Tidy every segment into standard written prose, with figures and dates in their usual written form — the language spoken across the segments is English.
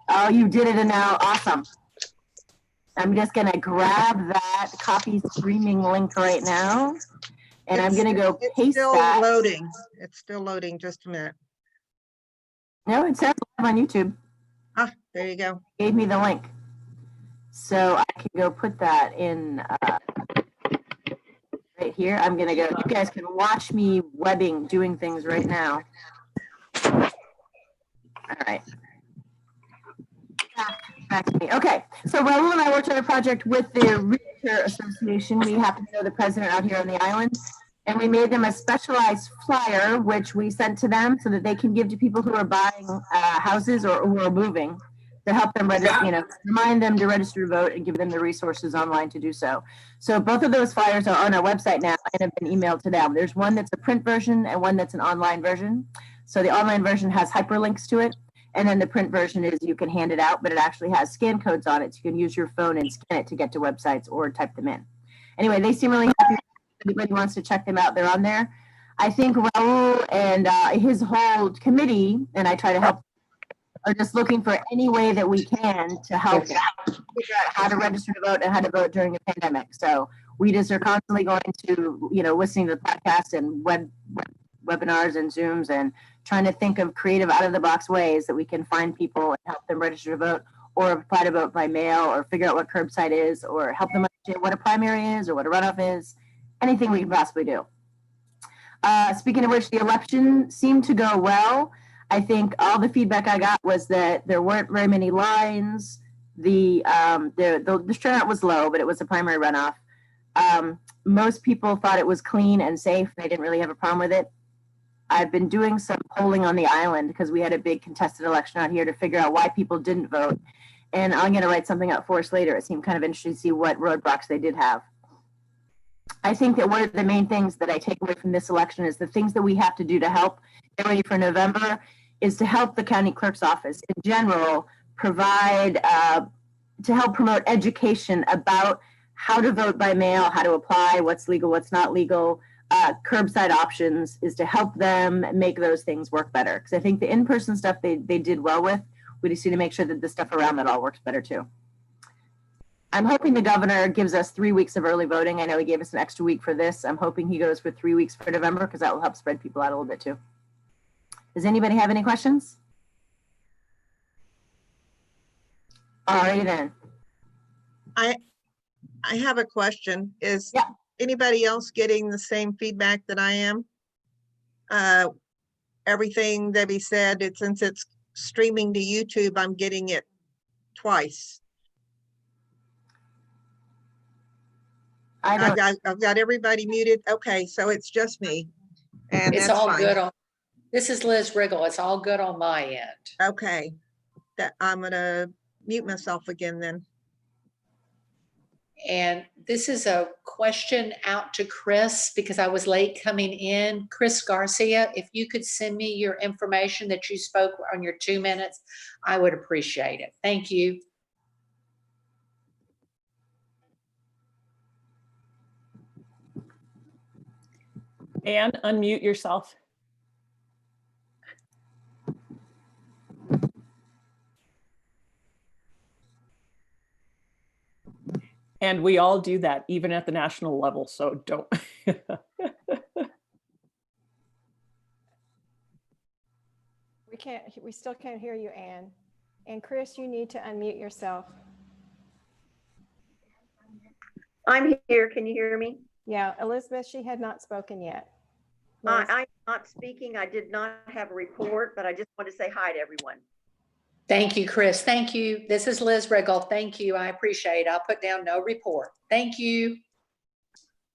Oh, you did it now. Awesome. I'm just going to grab that copy streaming link right now. And I'm going to go paste that. It's still loading. It's still loading. Just a minute. No, it says live on YouTube. Ah, there you go. Gave me the link. So I can go put that in right here. I'm going to go. You guys can watch me webbing, doing things right now. All right. Back to me. Okay, so Raul and I worked on a project with the Realtor Association. We happen to know the president out here on the island, and we made them a specialized flyer, which we sent to them so that they can give to people who are buying houses or who are moving to help them register, remind them to register to vote and give them the resources online to do so. So both of those flyers are on our website now and have been emailed to them. There's one that's a print version and one that's an online version. So the online version has hyperlinks to it. And then the print version is you can hand it out, but it actually has scan codes on it. So you can use your phone and scan it to get to websites or type them in. Anyway, they seem really happy. If anybody wants to check them out, they're on there. I think Raul and his whole committee, and I try to help, are just looking for any way that we can to help figure out how to register to vote and how to vote during the pandemic. So we just are constantly going to, listening to the podcast and webinars and Zooms and trying to think of creative out-of-the-box ways that we can find people and help them register to vote or apply to vote by mail or figure out what curbside is or help them understand what a primary is or what a runoff is, anything we can possibly do. Speaking of which, the election seemed to go well. I think all the feedback I got was that there weren't very many lines. The turnout was low, but it was a primary runoff. Most people thought it was clean and safe. They didn't really have a problem with it. I've been doing some polling on the island because we had a big contested election out here to figure out why people didn't vote. And I'm going to write something up for us later. It seemed kind of interesting to see what roadblocks they did have. I think that one of the main things that I take away from this election is the things that we have to do to help get ready for November is to help the county clerk's office in general provide, to help promote education about how to vote by mail, how to apply, what's legal, what's not legal, curbside options, is to help them make those things work better. Because I think the in-person stuff they did well with. We just need to make sure that the stuff around that all works better too. I'm hoping the governor gives us 3 weeks of early voting. I know he gave us an extra week for this. I'm hoping he goes for 3 weeks for November because that will help spread people out a little bit too. Does anybody have any questions? All right then. I have a question. Is anybody else getting the same feedback that I am? Everything Debbie said, since it's streaming to YouTube, I'm getting it twice. I've got everybody muted. Okay, so it's just me. And it's that's all fine. good. This is Liz Riggle. It's all good on my end. Okay, I'm gonna mute myself again then. And this is a question out to Chris because I was late coming in. Chris Garcia, if you could send me your information that you spoke on your 2 minutes, I would appreciate it. Thank you. Anne, unmute yourself. And we all do that, even at the national level, so don't. We still can't hear you, Anne. And Chris, you need to unmute yourself. I'm here. Can you hear me? Yeah, Elizabeth, she had not spoken yet. I'm not speaking. I did not have a report, but I just want to say hi to everyone. Thank you, Chris. Thank you. This is Liz Riggle. Thank you. I appreciate it. I'll put down no report. Thank you.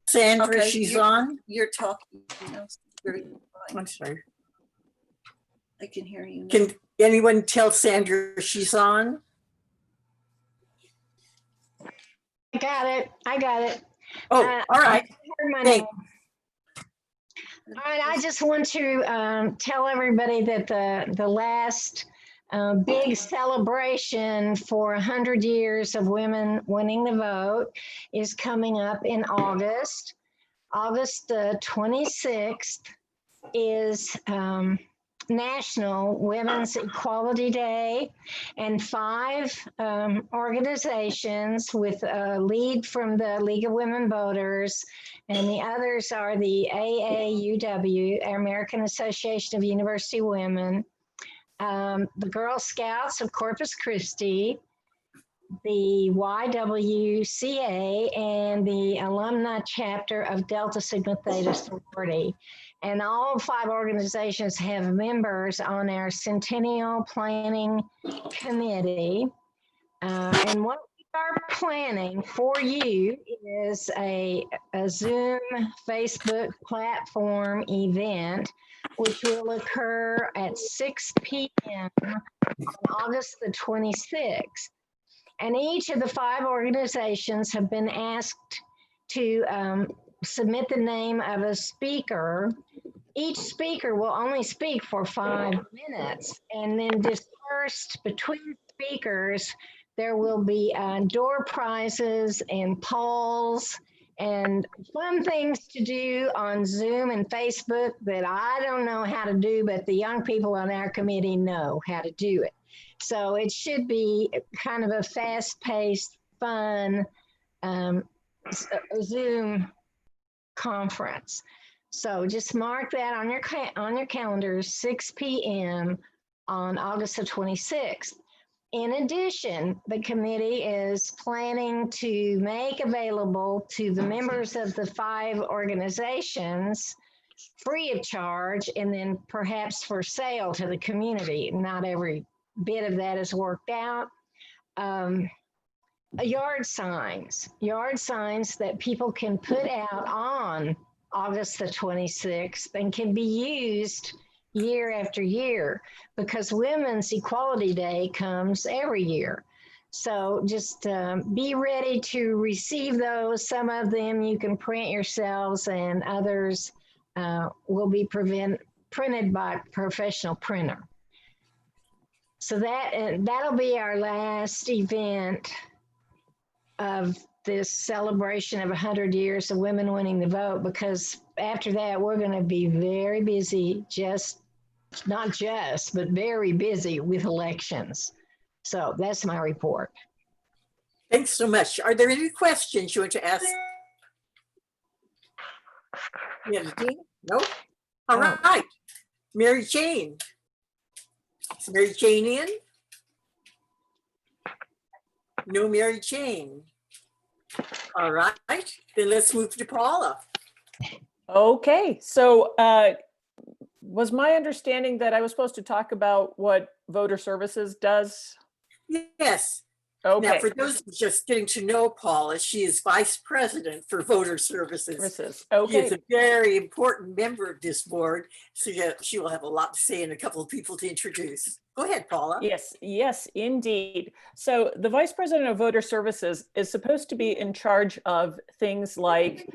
Sandra, Okay, she's on. You're talking. I'm sorry. I can hear you. Can anyone tell Sandra she's on? I got it. I got it. Oh, all right. All right, I just want to tell everybody that the last big celebration for 100 years of women winning the vote is coming up in August. August 26th is National Women's Equality Day, and 5 organizations with a lead from the League of Women Voters, and the others are the AAUW, American Association of University Women, the Girl Scouts of Corpus Christi, the YWCA, and the Alumni Chapter of Delta Sigma Theta Sorority. And all 5 organizations have members on our Centennial Planning Committee. And what we are planning for you is a Zoom Facebook platform event, which will occur at 6 p.m. on August the 26th. And each of the 5 organizations have been asked to submit the name of a speaker. Each speaker will only speak for 5 minutes, and then dispersed between speakers, there will be door prizes and polls and fun things to do on Zoom and Facebook that I don't know how to do, but the young people on our committee know how to do it. So it should be kind of a fast-paced, fun Zoom conference. So just mark that on your calendars, 6 p.m. on August the 26th. In addition, the committee is planning to make available to the members of the 5 organizations free of charge, and then perhaps for sale to the community. Not every bit of that is worked out. Yard signs that people can put out on August the 26th and can be used year after year, because Women's Equality Day comes every year. So just be ready to receive those. Some of them you can print yourselves, and others will be printed by a professional printer. So that'll be our last event of this celebration of 100 years of women winning the vote, because after that, we're going to be very busy, but very busy with elections. So that's my report. Thanks so much. Are there any questions you want to ask? Yeah, no? All right. Mary Jane. Is Mary Jane in? No Mary Jane. All right, then let's move to Paula. Okay, so was my understanding that I was supposed to talk about what voter services does? Yes. Okay. Now, for those just getting to know Paula, she is Vice President for Voter Services. Okay. She is a very important member of this board, so she will have a lot to say and a couple of people to introduce. Go ahead, Paula. Yes, indeed. So the Vice President of Voter Services is supposed to be in charge of things like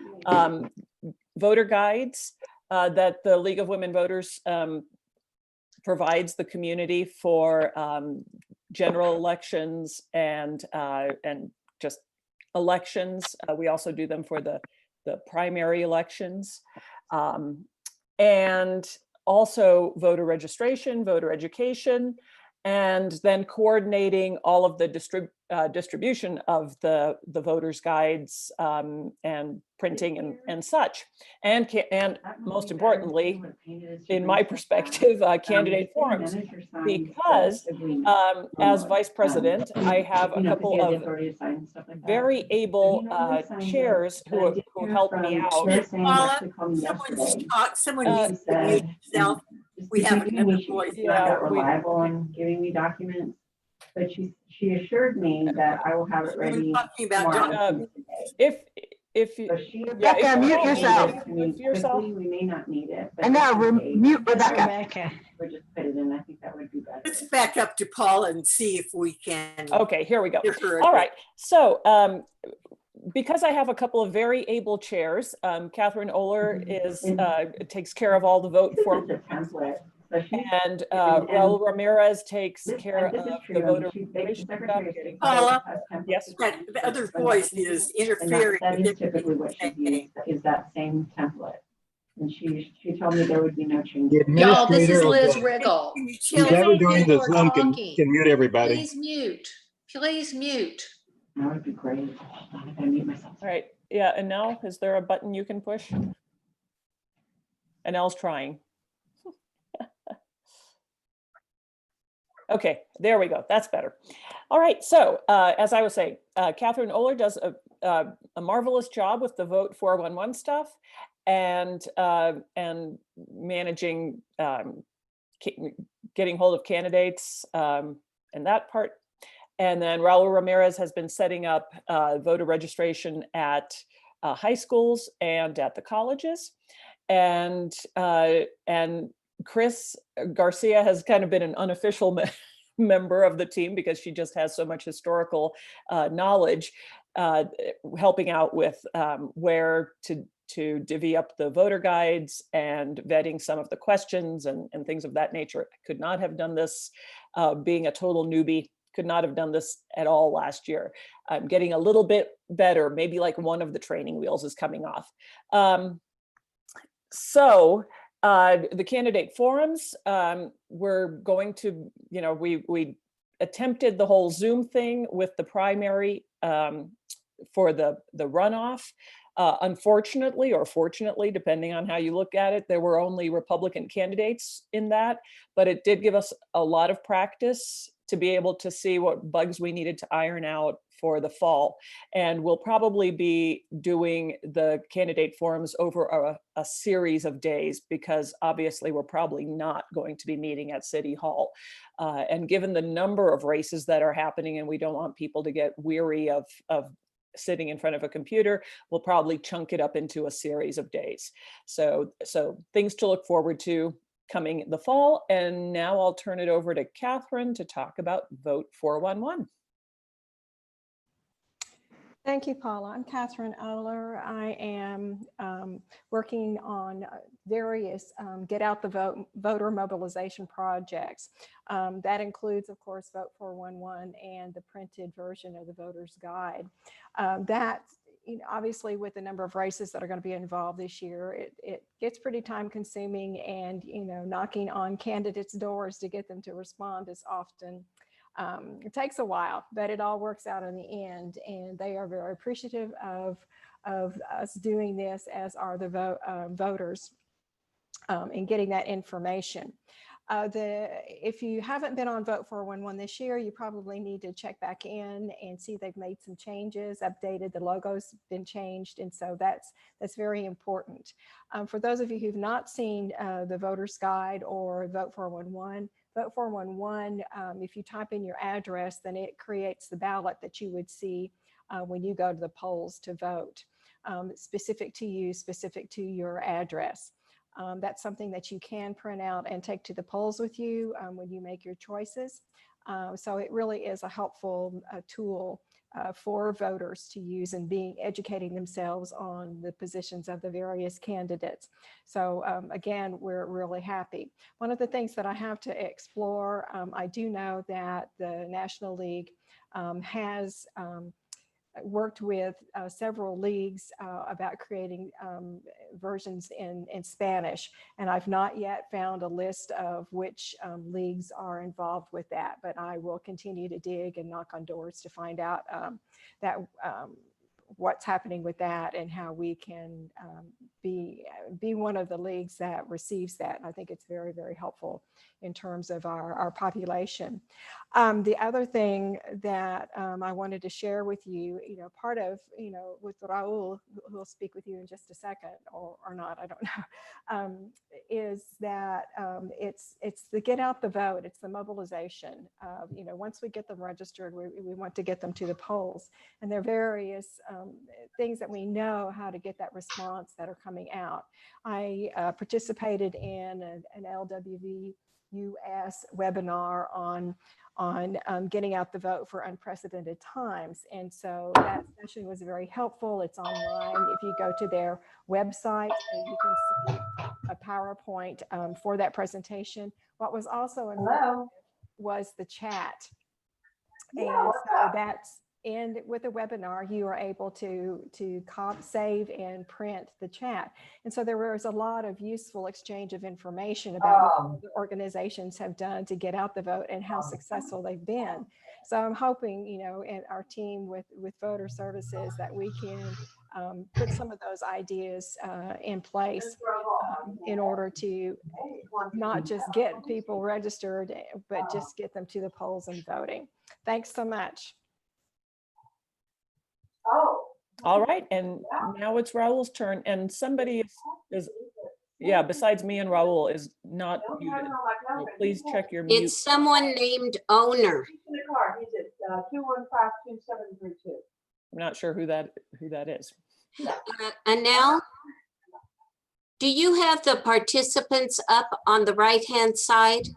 voter guides that the League of Women Voters provides the community for general elections and just elections. We also do them for the primary elections, and also voter registration, voter education, and then coordinating all of the distribution of the voters' guides and printing and such. And most importantly, in my perspective, candidate forums, because as Vice President, I have a couple of very able chairs who help me out. Paula, someone needs to mute yourself. We have another voice. Yeah, reliable on giving me documents, but she assured me that I will have it ready. Talking about if you, So she mute yourself. Quickly, we may not need it. But And now mute Rebecca. We'll just put it in. I think that would be better. let's back up to Paula and see if we can. Okay, here we go. hear her All again. right, so because I have a couple of very able chairs, Catherine Oler takes care of all the vote form, It's a template. So and Raul Ramirez takes care of the voter registration stuff. Paula, Yes. that the other voice is interfering. That with is typically what she everything. uses, is that same template. And she told me there would be no change. The Y'all, this is administrator of Liz the, Riggle. Can you who's tell ever me? doing the People are Zoom can talking. mute everybody. Please mute. Please mute. That would be great. I gotta mute myself. All right, yeah, and now, is there a button you can push? And Elle's trying. Okay, there we go, that's better. All right, so as I was saying, Catherine Oler does a marvelous job with the Vote 411 stuff and managing, getting hold of candidates and that part. And then Raul Ramirez has been setting up voter registration at high schools and at the colleges. And Chris Garcia has kind of been an unofficial member of the team because she just has so much historical knowledge, helping out with where to divvy up the voter guides and vetting some of the questions and things of that nature. I could not have done this being a total newbie. Could not have done this at all last year. I'm getting a little bit better, maybe like one of the training wheels is coming off. So the candidate forums, we're going to, we attempted the whole Zoom thing with the primary for the runoff. Unfortunately, or fortunately, depending on how you look at it, there were only Republican candidates in that, but it did give us a lot of practice to be able to see what bugs we needed to iron out for the fall. And we'll probably be doing the candidate forums over a series of days because obviously we're probably not going to be meeting at City Hall. And given the number of races that are happening, and we don't want people to get weary of sitting in front of a computer, we'll probably chunk it up into a series of days. So things to look forward to coming in the fall. And now I'll turn it over to Catherine to talk about Vote 411. Thank you, Paula. I'm Catherine Oler. I am working on various Get Out the Vote voter mobilization projects. That includes, of course, Vote 411 and the printed version of the Voter's Guide. Obviously, with the number of races that are going to be involved this year, it gets pretty time consuming, and knocking on candidates' doors to get them to respond is often it takes a while, but it all works out in the end, and they are very appreciative of us doing this, as are the voters, in getting that information. If you haven't been on Vote 411 this year, you probably need to check back in and see they've made some changes, updated, the logo's been changed, and so that's very important. For those of you who've not seen the Voter's Guide or Vote 411, Vote 411, if you type in your address, then it creates the ballot that you would see when you go to the polls to vote, specific to you, specific to your address. That's something that you can print out and take to the polls with you when you make your choices. So it really is a helpful tool for voters to use and educating themselves on the positions of the various candidates. So again, we're really happy. One of the things that I have to explore, I do know that the National League has worked with several leagues about creating versions in Spanish, and I've not yet found a list of which leagues are involved with that, but I will continue to dig and knock on doors to find out what's happening with that and how we can be one of the leagues that receives that. And I think it's very, very helpful in terms of our population. The other thing that I wanted to share with you, part of, with Raul, who will speak with you in just a second, or not, I don't know, is that it's the get out the vote, it's the mobilization. Once we get them registered, we want to get them to the polls. And there are various things that we know how to get that response that are coming out. I participated in an LWV-US webinar on getting out the vote for unprecedented times. And so that session was very helpful. It's online. If you go to their website, you can see a PowerPoint for that presentation. What was also informative was the chat. And so that's And with a webinar, you are able to save and print the chat. And so there was a lot of useful exchange of information about what the organizations have done to get out the vote and how successful they've been. So I'm hoping, and our team with voter services, that we can put some of those ideas in place in order to not just get people registered, but just get them to the polls and voting. Thanks so much. All right, and now it's Raul's turn, and somebody is yeah, besides me and Raul is not muted. So please check your mute. It's someone named Owner. I'm not sure who that is. Anel, do you have the participants up on the right-hand side?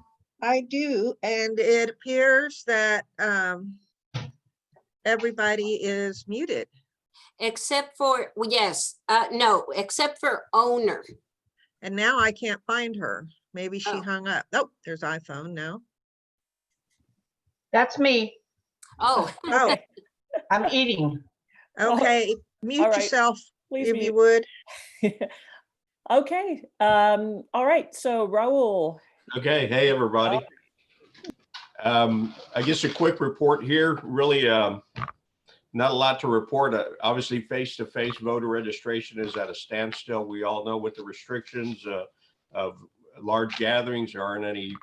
I do, and it appears that everybody is muted. Except for, well, yes, no, except for Owner. And now I can't find her. Maybe she Oh. hung up. Oh, there's iPhone now. That's me. Oh, Oh, I'm eating. okay. Mute All right. yourself Please if mute. you would. Okay. All right. So Raul. Okay. Hey, everybody. I guess a quick report here. Really, not a lot to report. Obviously, face-to-face voter registration is at a standstill. We all know with the restrictions of large gatherings, there aren't any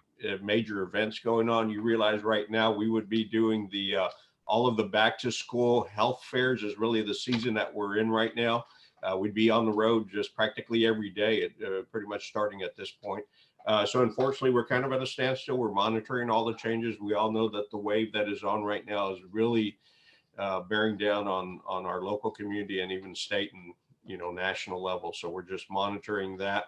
major events going on. You realize right now we would be doing the all of the back-to-school health fairs is really the season that we're in right now. We'd be on the road just practically every day, pretty much starting at this point. So unfortunately, we're kind of at a standstill. We're monitoring all the changes. We all know that the wave that is on right now is really bearing down on our local community and even state and national level. So we're just monitoring that.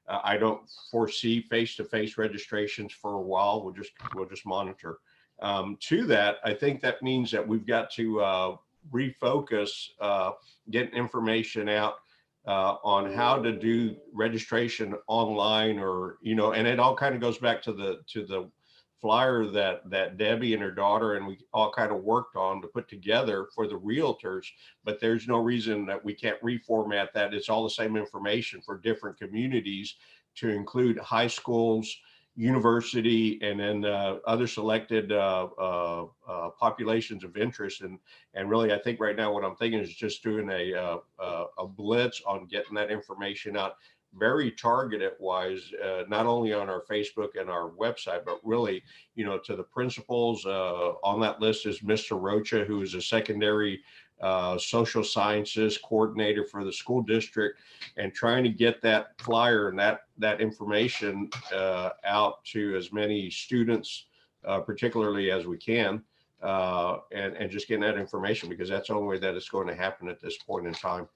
I don't foresee face-to-face registrations for a while. We'll just monitor. To that, I think that means that we've got to refocus, getting information out on how to do registration online, or and it all kind of goes back to the flyer that Debbie and her daughter and we all kind of worked on to put together for the realtors, but there's no reason that we can't reformat that. It's all the same information for different communities to include high schools, university, and then other selected populations of interest. And really, I think right now what I'm thinking is just doing a blitz on getting that information out, very targeted wise, not only on our Facebook and our website, but really, to the principals. On that list is Mr. Rocha, who is a secondary social sciences coordinator for the school district, and trying to get that flyer and that information out to as many students, particularly as we can, and just getting that information, because that's the only way that it's going to happen at this point in time.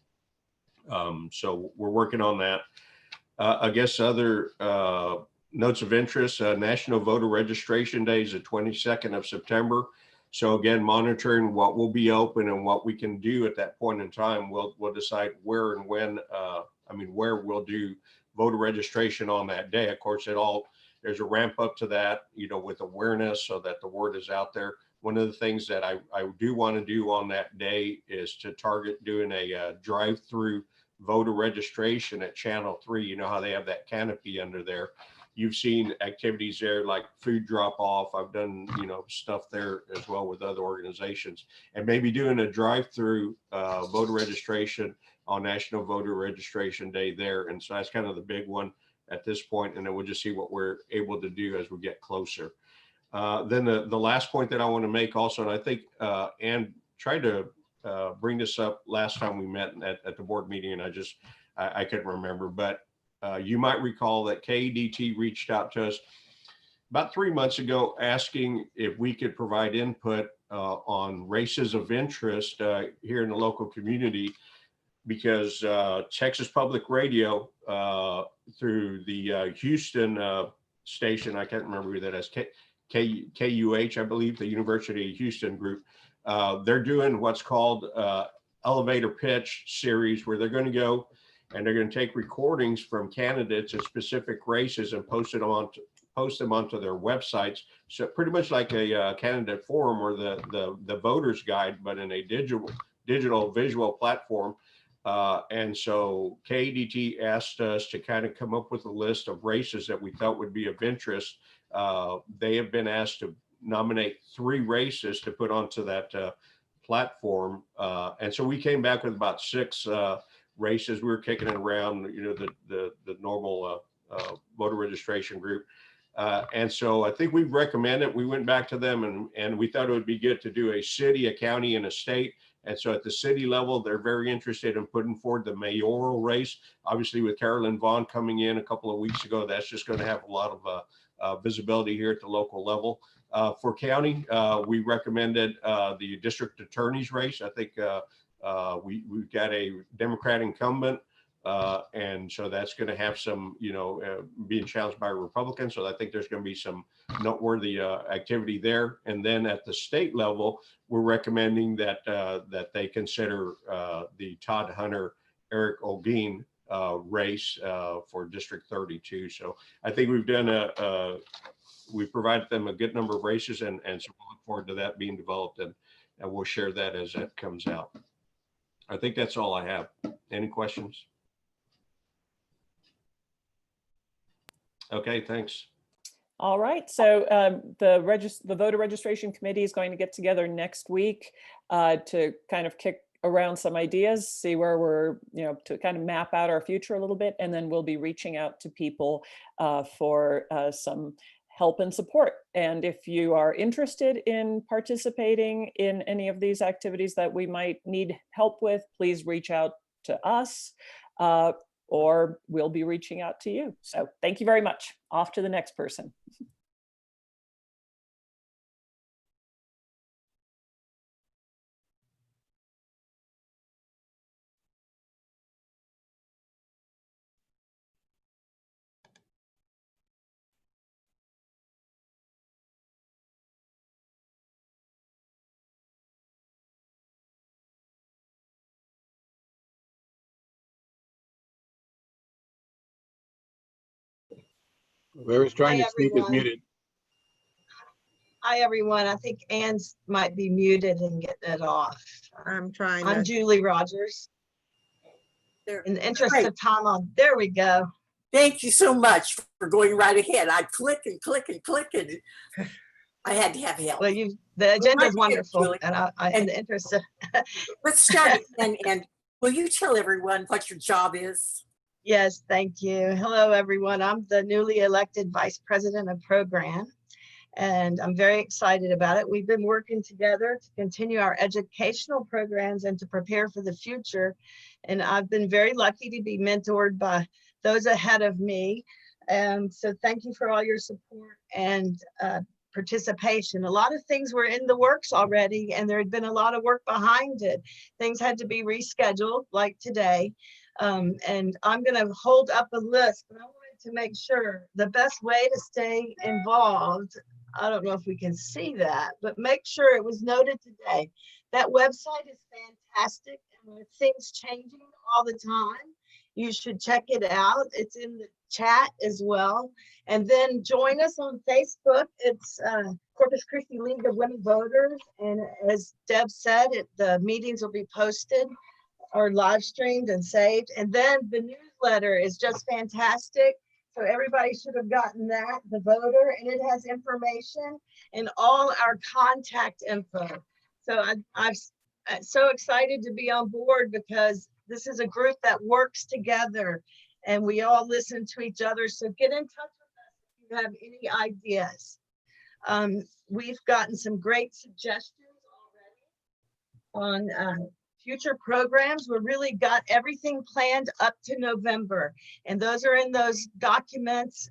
So we're working on that. I guess other notes of interest, National Voter Registration Day is the 22nd of September. So again, monitoring what will be open and what we can do at that point in time. We'll decide where and when, where we'll do voter registration on that day. Of course, there's a ramp up to that, with awareness so that the word is out there. One of the things that I do want to do on that day is to target doing a drive-through voter registration at Channel 3. You know how they have that canopy under there. You've seen activities there like food drop off. I've done, stuff there as well with other organizations, and maybe doing a drive-through voter registration on National Voter Registration Day there. And so that's kind of the big one at this point. And then we'll just see what we're able to do as we get closer. Then the last point that I want to make also, and I think Ann tried to bring this up last time we met at the board meeting, and I couldn't remember, but you might recall that KEDT reached out to us about 3 months ago asking if we could provide input on races of interest here in the local community, because Texas Public Radio through the Houston station, I can't remember who that is, KUH, I believe, the University of Houston group, they're doing what's called elevator pitch series, where they're going to go and they're going to take recordings from candidates in specific races and post it post them onto their websites. So pretty much like a candidate forum or the voter's guide, but in a digital visual platform. And so KDT asked us to kind of come up with a list of races that we thought would be of interest. They have been asked to nominate 3 races to put onto that platform. And so we came back with about 6 races. We were kicking it around, you know, the normal voter registration group. And so I think we recommended, we went back to them and we thought it would be good to do a city, a county, and a state. And so at the city level, they're very interested in putting forward the mayoral race. Obviously, with Carolyn Vaughn coming in a couple of weeks ago, that's just going to have a lot of visibility here at the local level. For county, we recommended the district attorney's race. I think we've got a Democrat incumbent. And so that's going to have some, you know, being challenged by Republicans. So I think there's going to be some noteworthy activity there. And then at the state level, we're recommending that that they consider the Todd Hunter, Eric Olguin race for District 32. So I think we've done we provided them a good number of races, and so we'll look forward to that being developed, and we'll share that as that comes out. I think that's all I have. Any questions? Okay, thanks. All right, so the voter registration committee is going to get together next week to kind of kick around some ideas, see where we're, you know, to kind of map out our future a little bit, and then we'll be reaching out to people for some help and support. And if you are interested in participating in any of these activities that we might need help with, please reach out to us. Or we'll be reaching out to you. So thank you very much. Off to the next person. Whoever's trying to speak is muted. Hi, everyone. I think Ann's might be muted and getting it off. I'm trying. I'm Julie Rogers. There. In the interest Great. of time, there we go. Thank you so much for going right ahead. I click and click and click, and I had to have help. Well, the agenda is Well, wonderful, Julie. and in the interest of Let's start. And will you tell everyone what your job is? Yes, thank you. Hello, everyone. I'm the newly elected Vice President of Program, and I'm very excited about it. We've been working together to continue our educational programs and to prepare for the future. And I've been very lucky to be mentored by those ahead of me. So thank you for all your support and participation. A lot of things were in the works already, and there had been a lot of work behind it. Things had to be rescheduled, like today. And I'm going to hold up a list, but I wanted to make sure the best way to stay involved, I don't know if we can see that, but make sure it was noted today. That website is fantastic, and with things changing all the time, you should check it out. It's in the chat as well. And then join us on Facebook. It's Corpus Christi League of Women Voters. And as Deb said, the meetings will be posted or live streamed and saved. And then the newsletter is just fantastic. So everybody should have gotten that, the voter, and it has information and all our contact info. So I'm so excited to be on board because this is a group that works together and we all listen to each other. So get in touch with us if you have any ideas. We've gotten some great suggestions already on future programs. We really got everything planned up to November. And those are in those documents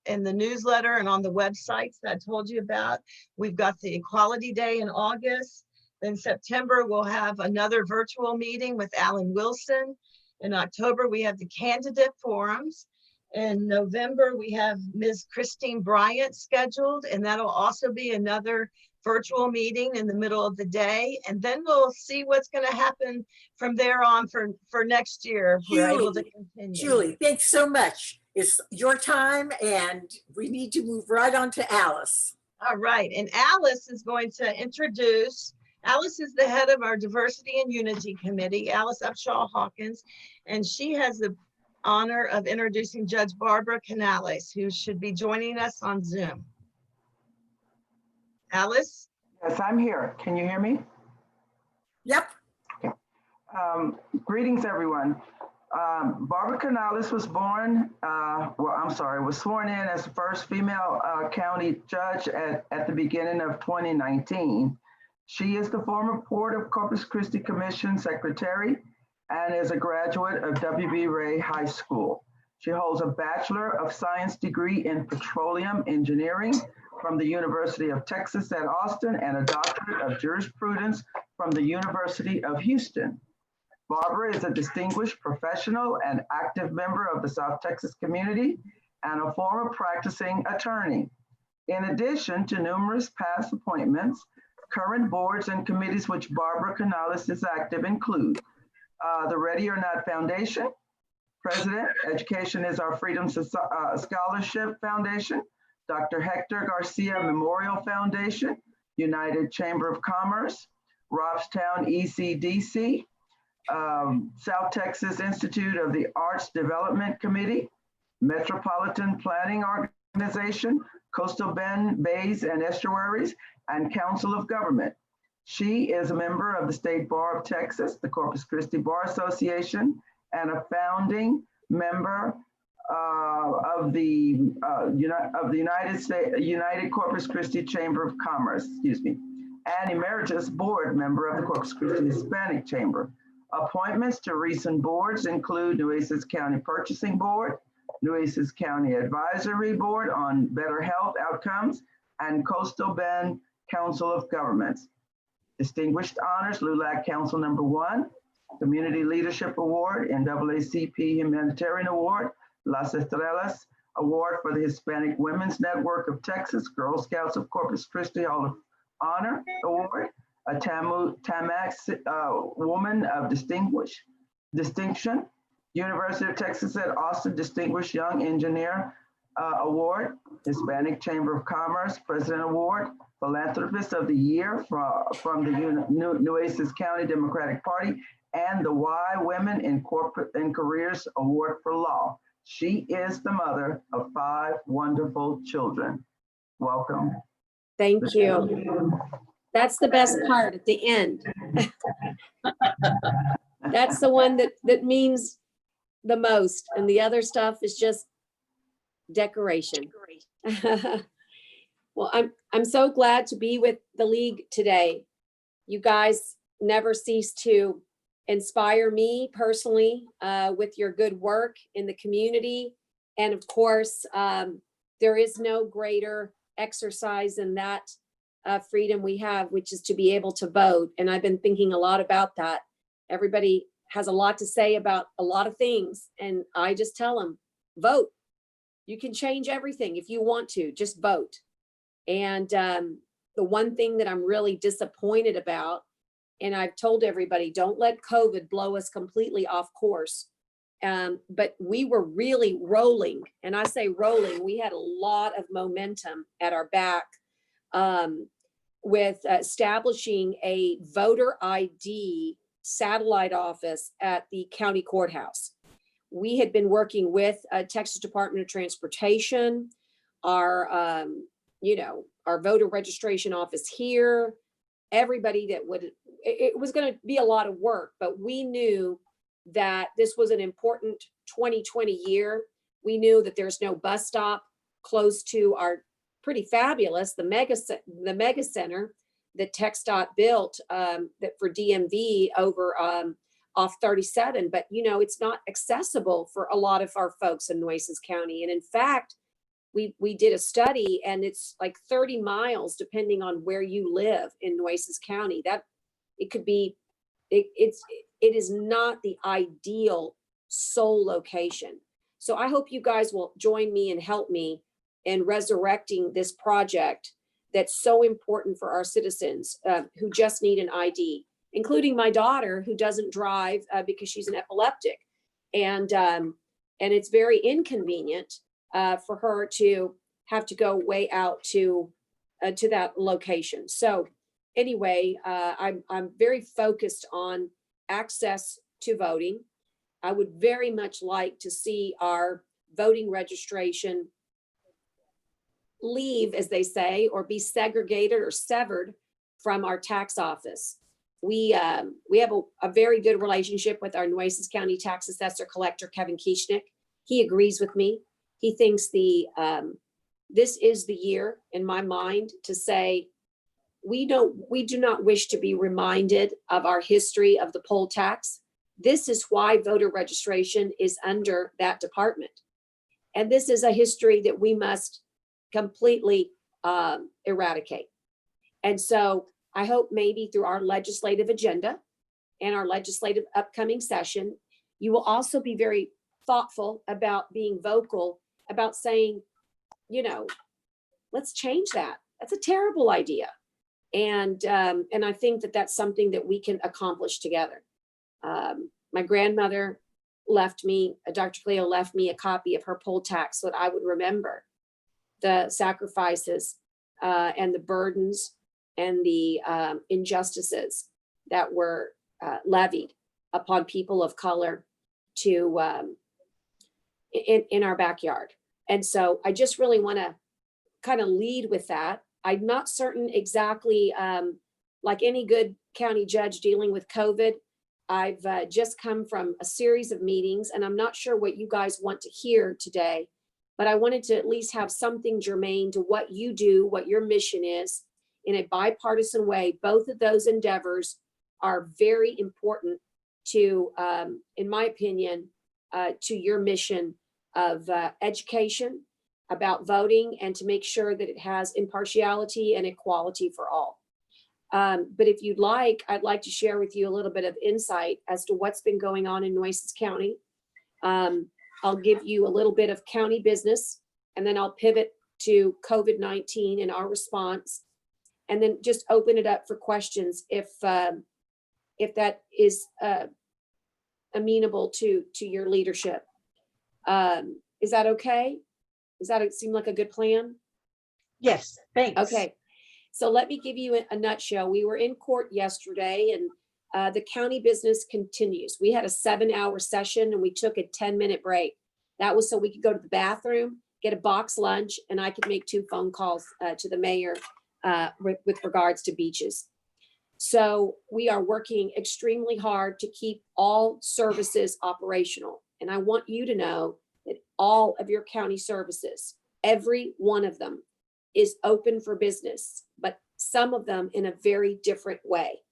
in the newsletter and on the websites that I told you about. We've got the Equality Day in August. In September, we'll have another virtual meeting with Alan Wilson. In October, we have the candidate forums. In November, we have Ms. Christine Bryant scheduled, and that'll also be another virtual meeting in the middle of the day. And then we'll see what's going to happen from there on for next year if we're able to continue. Julie, thanks so much. It's your time and we need to move right on to Alice. All right, and Alice is going to introduce, Alice is the head of our Diversity and Unity Committee, Alice Upshaw Hawkins, and she has the honor of introducing Judge Barbara Canales, who should be joining us on Zoom. Alice? Yes, I'm here. Can you hear me? Yep. Okay. Greetings, everyone. Barbara Canales was was sworn in as the first female county judge at the beginning of 2019. She is the former Port of Corpus Christi Commission Secretary and is a graduate of W.B. Ray High School. She holds a Bachelor of Science degree in Petroleum Engineering from the University of Texas at Austin and a Doctorate of Jurisprudence from the University of Houston. Barbara is a distinguished professional and active member of the South Texas community and a former practicing attorney. In addition to numerous past appointments, current boards and committees which Barbara Canales is active include the Ready or Not Foundation, President, Education is Our Freedom Scholarship Foundation, Dr. Hector Garcia Memorial Foundation, United Chamber of Commerce, Robstown ECDC, South Texas Institute of the Arts Development Committee, Metropolitan Planning Organization, Coastal Bend, Bays and Estuaries, and Council of Government. She is a member of the State Bar of Texas, the Corpus Christi Bar Association, and a founding member of the United Corpus Christi Chamber of Commerce, and emeritus board member of the Corpus Christi Hispanic Chamber. Appointments to recent boards include Nueces County Purchasing Board, Nueces County Advisory Board on Better Health Outcomes, and Coastal Bend Council of Governments. Distinguished honors, LULAC Council No. 1, Community Leadership Award, NAACP Humanitarian Award, Las Estrellas Award for the Hispanic Women's Network of Texas, Girl Scouts of Corpus Christi Hall of Honor Award, a Tamax Woman of Distinction, University of Texas at Austin Distinguished Young Engineer Award, Hispanic Chamber of Commerce President Award, Philanthropist of the Year from the Nueces County Democratic Party, and the Why Women in Corporate and Careers Award for Law. She is the mother of 5 wonderful children. Welcome. Thank you. That's the best part at the end. That's the one that means the most, and the other stuff is just decoration. Well, I'm so glad to be with the League today. You guys never cease to inspire me personally with your good work in the community. And of course, there is no greater exercise than that freedom we have, which is to be able to vote. And I've been thinking a lot about that. Everybody has a lot to say about a lot of things. And I just tell them, vote. You can change everything if you want to, just vote. And the one thing that I'm really disappointed about, and I've told everybody, don't let COVID blow us completely off course. But we were really rolling, and I say rolling, we had a lot of momentum at our back with establishing a voter ID satellite office at the county courthouse. We had been working with Texas Department of Transportation, our voter registration office here, everybody that it was going to be a lot of work, but we knew that this was an important 2020 year. We knew that there's no bus stop close to our pretty fabulous, the mega center that TxDOT built that for DMV over off 37, but it's not accessible for a lot of our folks in Nueces County. And in fact, we did a study, and it's like 30 miles depending on where you live in Nueces County. That it could be, it is not the ideal sole location. So I hope you guys will join me and help me in resurrecting this project that's so important for our citizens who just need an ID, including my daughter who doesn't drive because she's an epileptic. And it's very inconvenient for her to have to go way out to that location. So anyway, I'm very focused on access to voting. I would very much like to see our voting registration leave, as they say, or be segregated or severed from our tax office. We have a very good relationship with our Nueces County Tax Assessor Collector, Kevin Kieschnick. He agrees with me. He thinks this is the year, in my mind, to say, we do not wish to be reminded of our history of the poll tax. This is why voter registration is under that department. And this is a history that we must completely eradicate. And so I hope maybe through our legislative agenda and our legislative upcoming session, you will also be very thoughtful about being vocal about saying, let's change that. That's a terrible idea. And I think that that's something that we can accomplish together. My grandmother left me, Dr. Cleo left me a copy of her poll tax so that I would remember the sacrifices and the burdens and the injustices that were levied upon people of color to in our backyard. And so I just really want to kind of lead with that. I'm not certain exactly, like any good county judge dealing with COVID, I've just come from a series of meetings and I'm not sure what you guys want to hear today, but I wanted to at least have something germane to what you do, what your mission is in a bipartisan way. Both of those endeavors are very important to, in my opinion, to your mission of education about voting and to make sure that it has impartiality and equality for all. But if you'd like, I'd like to share with you a little bit of insight as to what's been going on in Nueces County. I'll give you a little bit of county business, and then I'll pivot to COVID-19 and our response, and then just open it up for questions if that is amenable to your leadership. Is that okay? Does that seem like a good plan? Yes, thanks. Okay. So let me give you a nutshell. We were in court yesterday and the county business continues. We had a 7-hour session and we took a 10-minute break. That was so we could go to the bathroom, get a box lunch, and I could make 2 phone calls to the mayor with regards to beaches. So we are working extremely hard to keep all services operational. And I want you to know that all of your county services, every one of them, is open for business, but some of them in a very different way.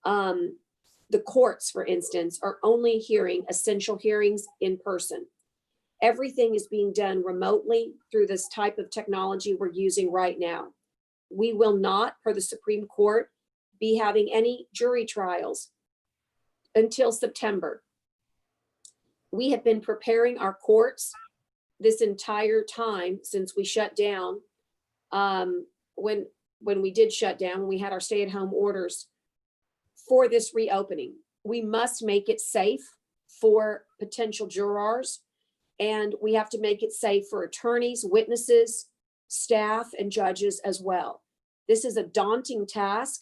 The courts, for instance, are only hearing essential hearings in person. Everything is being done remotely through this type of technology we're using right now. We will not, per the Supreme Court, be having any jury trials until September. We have been preparing our courts this entire time since we shut down. When we did shut down, when we had our stay-at-home orders for this reopening. We must make it safe for potential jurors, and we have to make it safe for attorneys, witnesses, staff, and judges as well. This is a daunting task.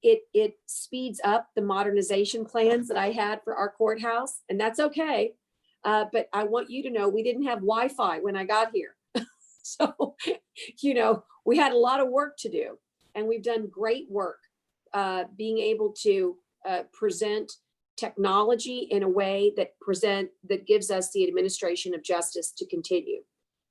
It speeds up the modernization plans that I had for our courthouse, and that's okay. But I want you to know we didn't have Wi-Fi when I got here. So, we had a lot of work to do, and we've done great work being able to present technology in a way that gives us the administration of justice to continue.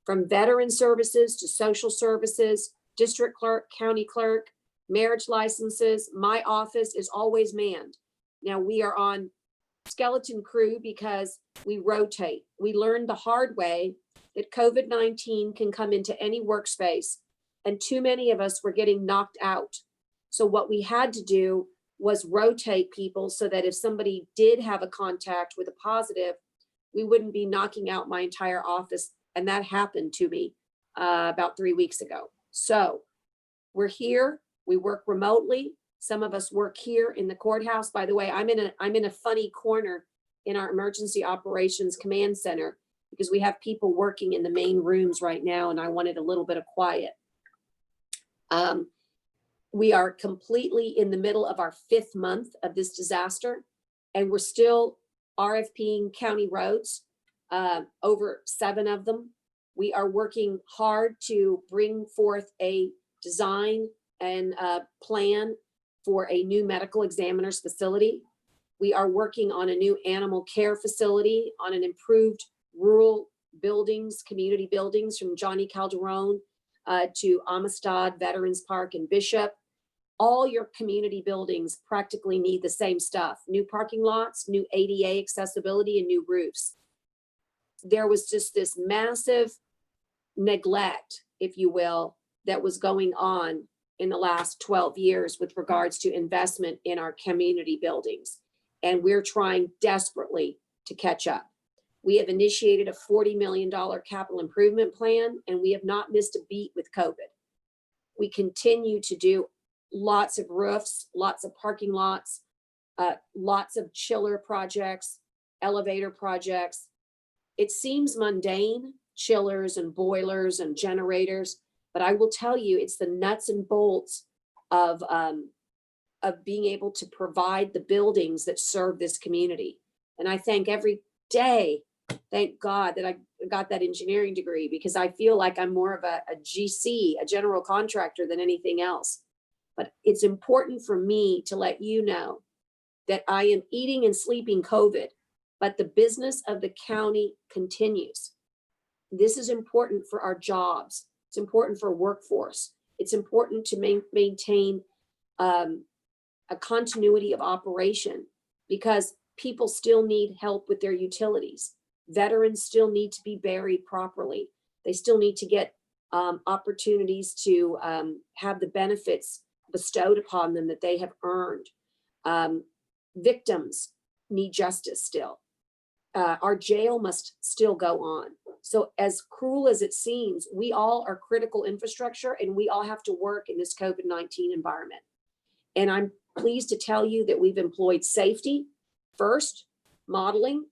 From veteran services to social services, district clerk, county clerk, marriage licenses, my office is always manned. Now we are on skeleton crew because we rotate. We learned the hard way that COVID-19 can come into any workspace, and too many of us were getting knocked out. So what we had to do was rotate people so that if somebody did have a contact with a positive, we wouldn't be knocking out my entire office. And that happened to me about 3 weeks ago. So we're here, we work remotely. Some of us work here in the courthouse. By the way, I'm in a funny corner in our emergency operations command center because we have people working in the main rooms right now, and I wanted a little bit of quiet. We are completely in the middle of our 5th month of this disaster, and we're still RFPing county roads, over 7 of them. We are working hard to bring forth a design and plan for a new medical examiner's facility. We are working on a new animal care facility, on an improved rural buildings, community buildings from Johnny Calderon to Amistad Veterans Park and Bishop. All your community buildings practically need the same stuff: new parking lots, new ADA accessibility, and new roofs. There was just this massive neglect, if you will, that was going on in the last 12 years with regards to investment in our community buildings. And we're trying desperately to catch up. We have initiated a $40 million capital improvement plan, and we have not missed a beat with COVID. We continue to do lots of roofs, lots of parking lots, lots of chiller projects, elevator projects. It seems mundane, chillers and boilers and generators, but I will tell you, it's the nuts and bolts of being able to provide the buildings that serve this community. And I thank every day, thank God that I got that engineering degree, because I feel like I'm more of a GC, a general contractor, than anything else. But it's important for me to let you know that I am eating and sleeping COVID, but the business of the county continues. This is important for our jobs. It's important for workforce. It's important to maintain a continuity of operation, because people still need help with their utilities. Veterans still need to be buried properly. They still need to get opportunities to have the benefits bestowed upon them that they have earned. Victims need justice still. Our jail must still go on. So as cruel as it seems, we all are critical infrastructure, and we all have to work in this COVID-19 environment. And I'm pleased to tell you that we've employed safety first, modeling,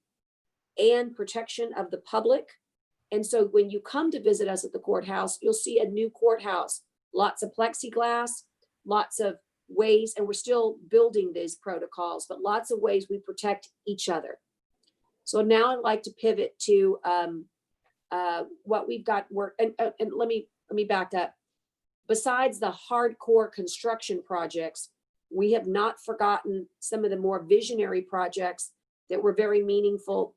and protection of the public. And so when you come to visit us at the courthouse, you'll see a new courthouse, lots of plexiglass, lots of ways, and we're still building these protocols, but lots of ways we protect each other. So now I'd like to pivot to what we've got work. And let me back up. Besides the hardcore construction projects, we have not forgotten some of the more visionary projects that were very meaningful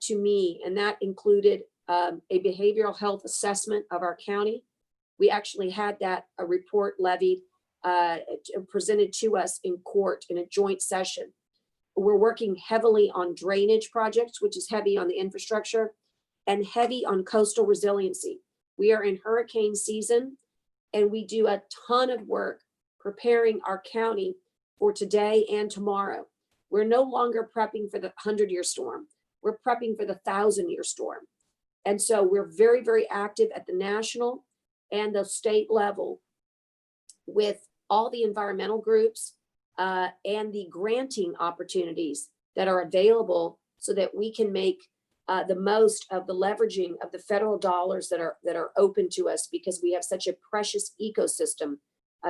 to me. And that included a behavioral health assessment of our county. We actually had a report levied, presented to us in court in a joint session. We're working heavily on drainage projects, which is heavy on the infrastructure, and heavy on coastal resiliency. We are in hurricane season, and we do a ton of work preparing our county for today and tomorrow. We're no longer prepping for the 100-year storm. We're prepping for the 1,000-year storm. And so we're very, very active at the national and the state level with all the environmental groups and the granting opportunities that are available, so that we can make the most of the leveraging of the federal dollars that are open to us, because we have such a precious ecosystem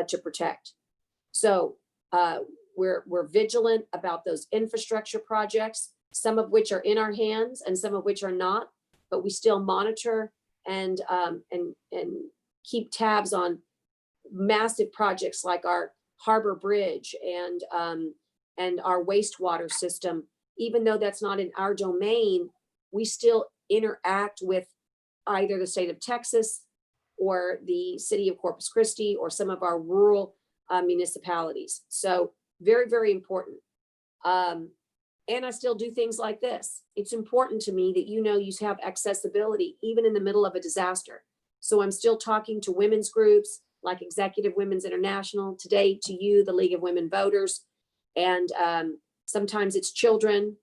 to protect. So we're vigilant about those infrastructure projects, some of which are in our hands and some of which are not, but we still monitor and keep tabs on massive projects like our Harbor Bridge and our wastewater system. Even though that's not in our domain, we still interact with either the state of Texas or the city of Corpus Christi or some of our rural municipalities. So very, very important. And I still do things like this. It's important to me that you have accessibility even in the middle of a disaster. So I'm still talking to women's groups like Executive Women's International, today to you, the League of Women Voters, and sometimes it's children.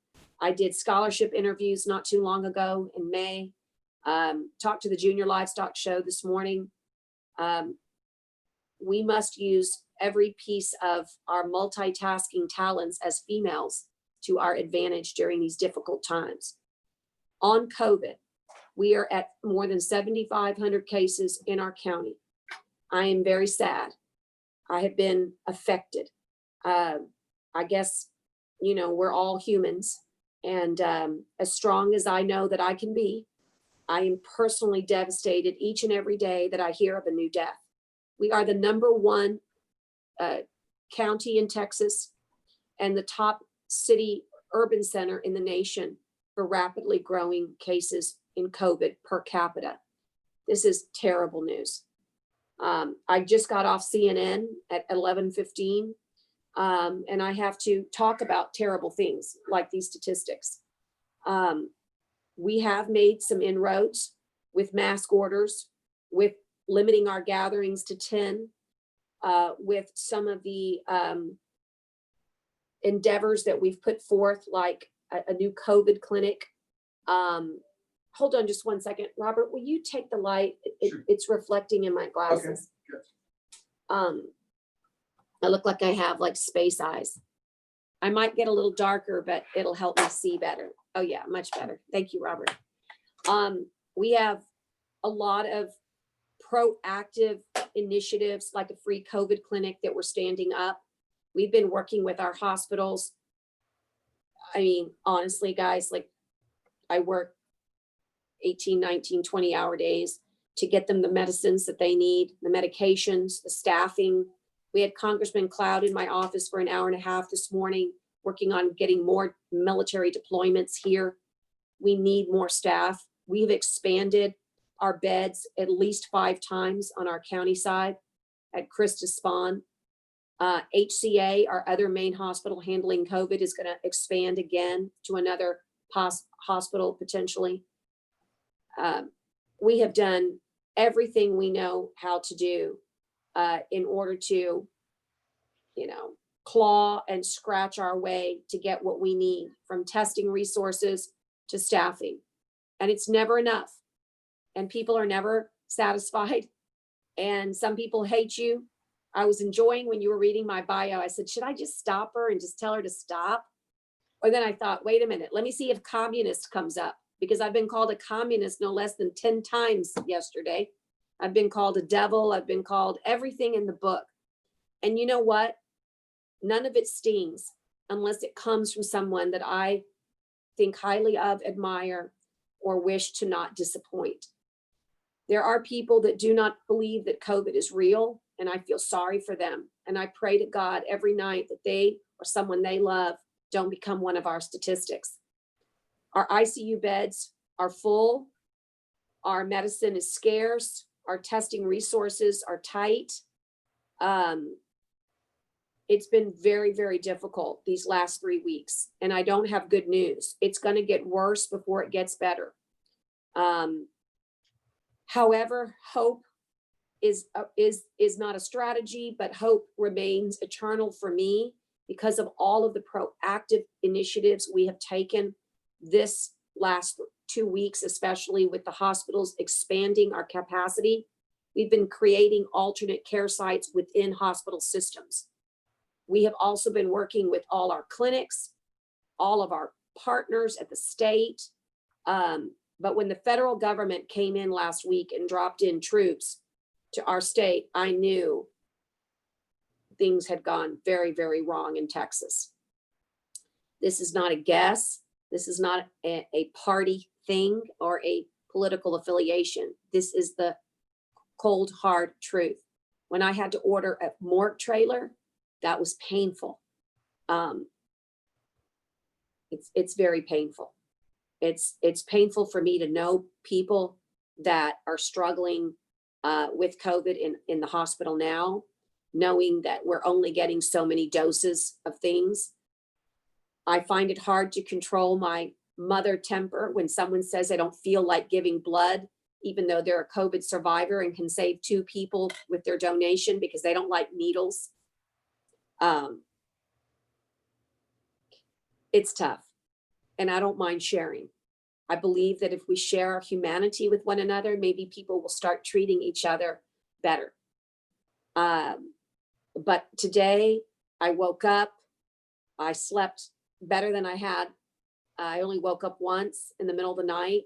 I did scholarship interviews not too long ago in May. Talked to the Junior Livestock Show this morning. We must use every piece of our multitasking talents as females to our advantage during these difficult times. On COVID, we are at more than 7,500 cases in our county. I am very sad. I have been affected. I guess, you know, we're all humans. And as strong as I know that I can be, I am personally devastated each and every day that I hear of a new death. We are the #1 county in Texas and the top city urban center in the nation for rapidly growing cases in COVID per capita. This is terrible news. I just got off CNN at 11:15, and I have to talk about terrible things like these statistics. We have made some inroads with mask orders, with limiting our gatherings to 10, with some of the endeavors that we've put forth, like a new COVID clinic. Hold on just one second. Robert, will you take the light? It's reflecting in my glasses. Okay. I look like I have like space eyes. I might get a little darker, but it'll help me see better. Oh yeah, much better. Thank you, Robert. We have a lot of proactive initiatives like a free COVID clinic that we're standing up. We've been working with our hospitals. I mean, honestly, guys, like I work 18, 19, 20-hour days to get them the medicines that they need, the medications, the staffing. We had Congressman Cloud in my office for an hour and a half this morning, working on getting more military deployments here. We need more staff. We've expanded our beds at least 5 times on our county side at Christa Spawn. HCA, our other main hospital handling COVID, is going to expand again to another hospital potentially. We have done everything we know how to do in order to, you know, claw and scratch our way to get what we need, from testing resources to staffing. And it's never enough. And people are never satisfied. And some people hate you. I was enjoying when you were reading my bio. I said, should I just stop her and just tell her to stop? Or then I thought, wait a minute, let me see if communist comes up, because I've been called a communist no less than 10 times yesterday. I've been called a devil. I've been called everything in the book. And you know what? None of it stings unless it comes from someone that I think highly of, admire, or wish to not disappoint. There are people that do not believe that COVID is real, and I feel sorry for them. And I pray to God every night that they or someone they love don't become one of our statistics. Our ICU beds are full. Our medicine is scarce. Our testing resources are tight. It's been very, very difficult these last 3 weeks, and I don't have good news. It's going to get worse before it gets better. However, hope is not a strategy, but hope remains eternal for me because of all of the proactive initiatives we have taken this last 2 weeks, especially with the hospitals expanding our capacity. We've been creating alternate care sites within hospital systems. We have also been working with all our clinics, all of our partners at the state. But when the federal government came in last week and dropped in troops to our state, I knew things had gone very, very wrong in Texas. This is not a guess. This is not a party thing or a political affiliation. This is the cold, hard truth. When I had to order a morgue trailer, that was painful. It's very painful. It's painful for me to know people that are struggling with COVID in the hospital now, knowing that we're only getting so many doses of things. I find it hard to control my mother temper when someone says they don't feel like giving blood, even though they're a COVID survivor and can save 2 people with their donation because they don't like needles. It's tough. and I don't mind sharing. I believe that if we share our humanity with one another, maybe people will start treating each other better. But today I woke up, I slept better than I had. I only woke up once in the middle of the night,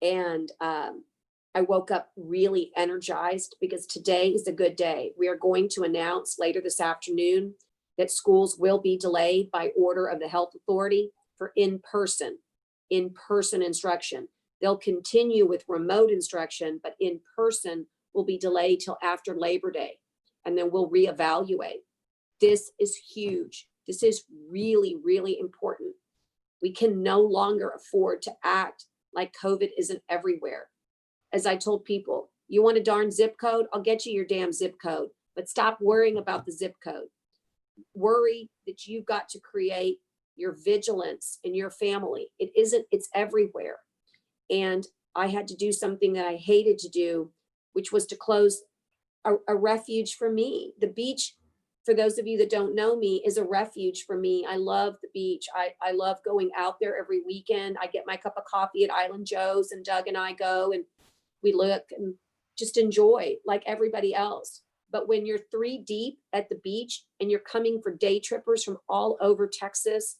and I woke up really energized because today is a good day. We are going to announce later this afternoon that schools will be delayed by order of the health authority for in-person instruction. They'll continue with remote instruction, but in-person will be delayed till after Labor Day, and then we'll reevaluate. This is huge. This is really, really important. We can no longer afford to act like COVID isn't everywhere. As I told people, you want a darn zip code? I'll get you your damn zip code, but stop worrying about the zip code. Worry that you've got to create your vigilance in your family. It isn't, it's everywhere. And I had to do something that I hated to do, which was to close a refuge for me. The beach, for those of you that don't know me, is a refuge for me. I love the beach. I love going out there every weekend. I get my cup of coffee at Island Joe's, and Doug and I go and we look and just enjoy like everybody else. But when you're 3 deep at the beach and you're coming for day trippers from all over Texas,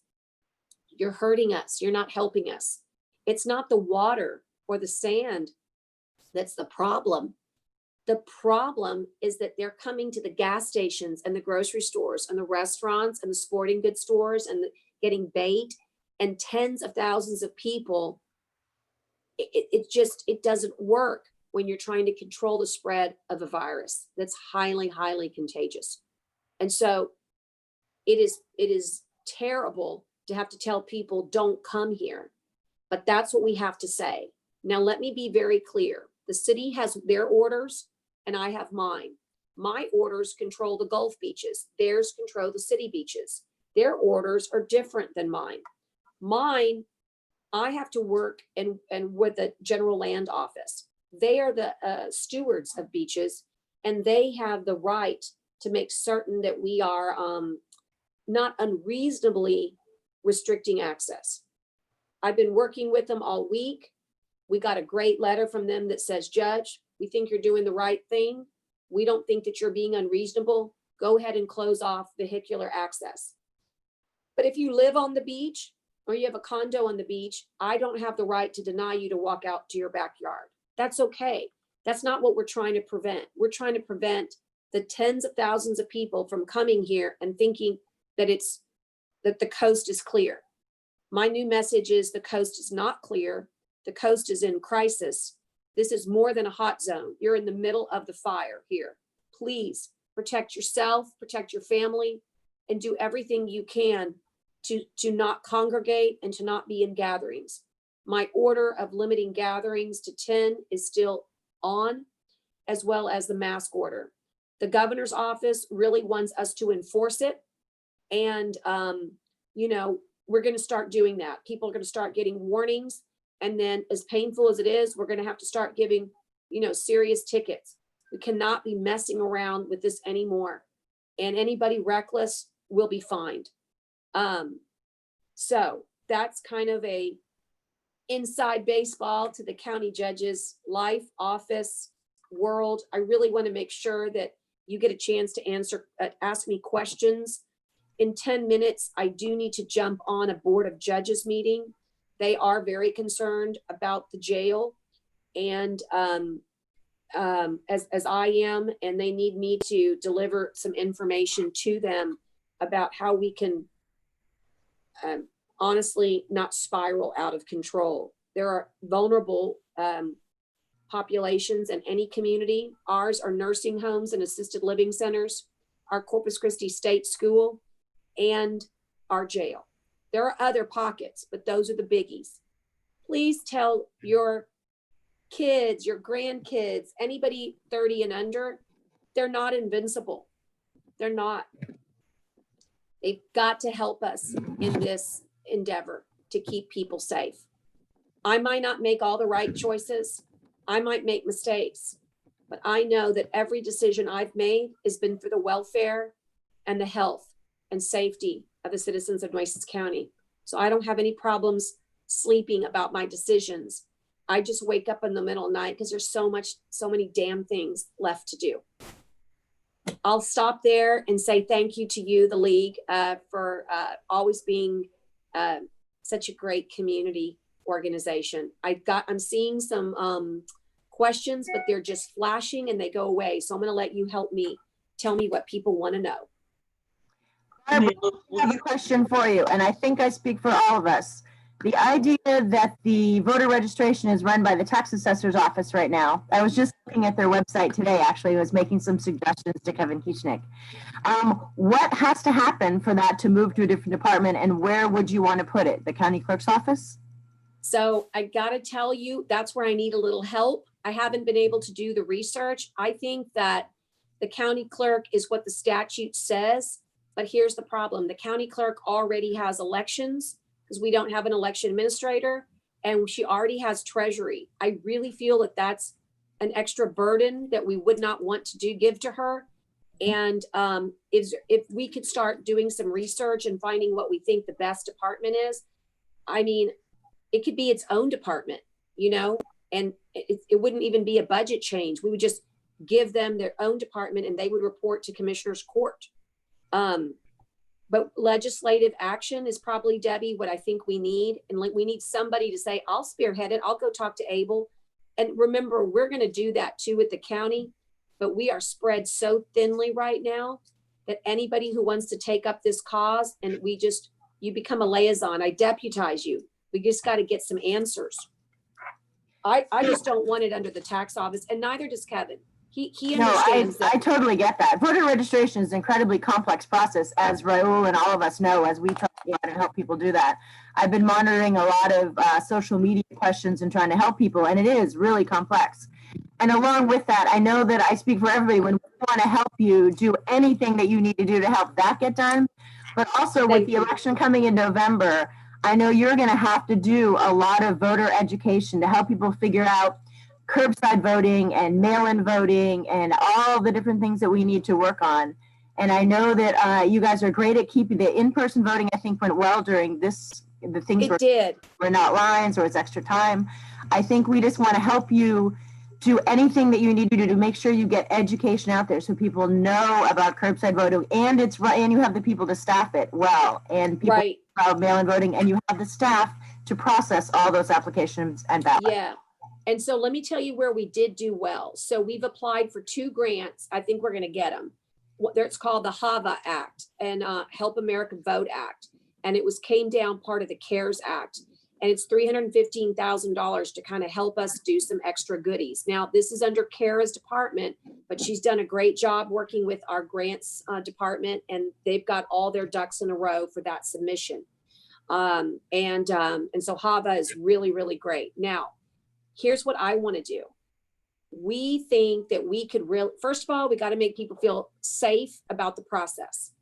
you're hurting us. You're not helping us. It's not the water or the sand that's the problem. The problem is that they're coming to the gas stations and the grocery stores and the restaurants and the sporting goods stores and getting bait, and tens of thousands of people. It doesn't work when you're trying to control the spread of a virus that's highly, highly contagious. And so it is terrible to have to tell people don't come here, but that's what we have to say. Now, let me be very clear. The city has their orders and I have mine. My orders control the Gulf beaches. Theirs control the city beaches. Their orders are different than mine. Mine, I have to work and with the general land office. They are the stewards of beaches, and they have the right to make certain that we are not unreasonably restricting access. I've been working with them all week. We got a great letter from them that says, Judge, we think you're doing the right thing. We don't think that you're being unreasonable. Go ahead and close off vehicular access. But if you live on the beach or you have a condo on the beach, I don't have the right to deny you to walk out to your backyard. That's okay. That's not what we're trying to prevent. We're trying to prevent the tens of thousands of people from coming here and thinking that that the coast is clear. My new message is the coast is not clear. The coast is in crisis. This is more than a hot zone. You're in the middle of the fire here. Please protect yourself, protect your family, and do everything you can to not congregate and to not be in gatherings. My order of limiting gatherings to 10 is still on, as well as the mask order. The governor's office really wants us to enforce it. And, we're going to start doing that. People are going to start getting warnings. And then, as painful as it is, we're going to have to start giving, serious tickets. We cannot be messing around with this anymore. And anybody reckless will be fined. So that's kind of a inside baseball to the county judge's life, office, world. I really want to make sure that you get a chance to ask me questions. In 10 minutes, I do need to jump on a Board of Judges meeting. They are very concerned about the jail, and as I am, and they need me to deliver some information to them about how we can honestly not spiral out of control. There are vulnerable populations in any community. Ours are nursing homes and assisted living centers, our Corpus Christi State School, and our jail. There are other pockets, but those are the biggies. Please tell your kids, your grandkids, anybody 30 and under, they're not invincible. They're not. They've got to help us in this endeavor to keep people safe. I might not make all the right choices. I might make mistakes, but I know that every decision I've made has been for the welfare and the health and safety of the citizens of Nueces County. So I don't have any problems sleeping about my decisions. I just wake up in the middle of the night because there's so many damn things left to do. I'll stop there and say thank you to you, the league, for always being such a great community organization. I'm seeing some questions, but they're just flashing and they go away. So I'm going to let you help me tell me what people want to know. I have a question for you, and I think I speak for all of us. The idea that the voter registration is run by the tax assessor's office right now. I was just looking at their website today, actually. I was making some suggestions to Kevin Kieschnick. What has to happen for that to move to a different department, and where would you want to put it? The county clerk's office? So I got to tell you, that's where I need a little help. I haven't been able to do the research. I think that the county clerk is what the statute says, but here's the problem. The county clerk already has elections because we don't have an election administrator, and she already has treasury. I really feel that that's an extra burden that we would not want to give to her. And if we could start doing some research and finding what we think the best department is, I mean, it could be its own department, you know, and it wouldn't even be a budget change. We would just give them their own department and they would report to Commissioner's Court. But legislative action is probably, Debbie, what I think we need. And we need somebody to say, I'll spearhead it. I'll go talk to Abel. And remember, we're going to do that too with the county, but we are spread so thinly right now that anybody who wants to take up this cause, and you become a liaison, I deputize you. We just got to get some answers. I just don't want it under the tax office, and neither does Kevin. He understands that. I totally get that. Voter registration is an incredibly complex process, as Raul and all of us know, as we try to go out and help people do that. I've been monitoring a lot of social media questions and trying to help people, and it is really complex. And along with that, I know that I speak for everybody when we want to help you do anything that you need to do to help that get done. But also with the election coming in November, I know you're going to have to do a lot of voter education to help people figure out curbside voting and mail-in voting and all the different things that we need to work on. And I know that you guys are great at keeping the in-person voting, I think, went well during this. The things were not lines or it's extra time. I think we just want to help you do anything that you need to do to make sure you get education out there so people know about curbside voting, and it's right, and you have the people to staff it well, and people about mail-in voting, and you have the staff to process all those applications and ballots. Yeah. And so let me tell you where we did do well. So we've applied for 2 grants. I think we're going to get them. It's called the HAVA Act and Help America Vote Act. And it came down part of the CARES Act. And it's $315,000 to kind of help us do some extra goodies. Now, this is under Kara's department, but she's done a great job working with our grants department, and they've got all their ducks in a row for that submission. And so HAVA is really, really great. Now, here's what I want to do. We think that we could first of all, we got to make people feel safe about the process.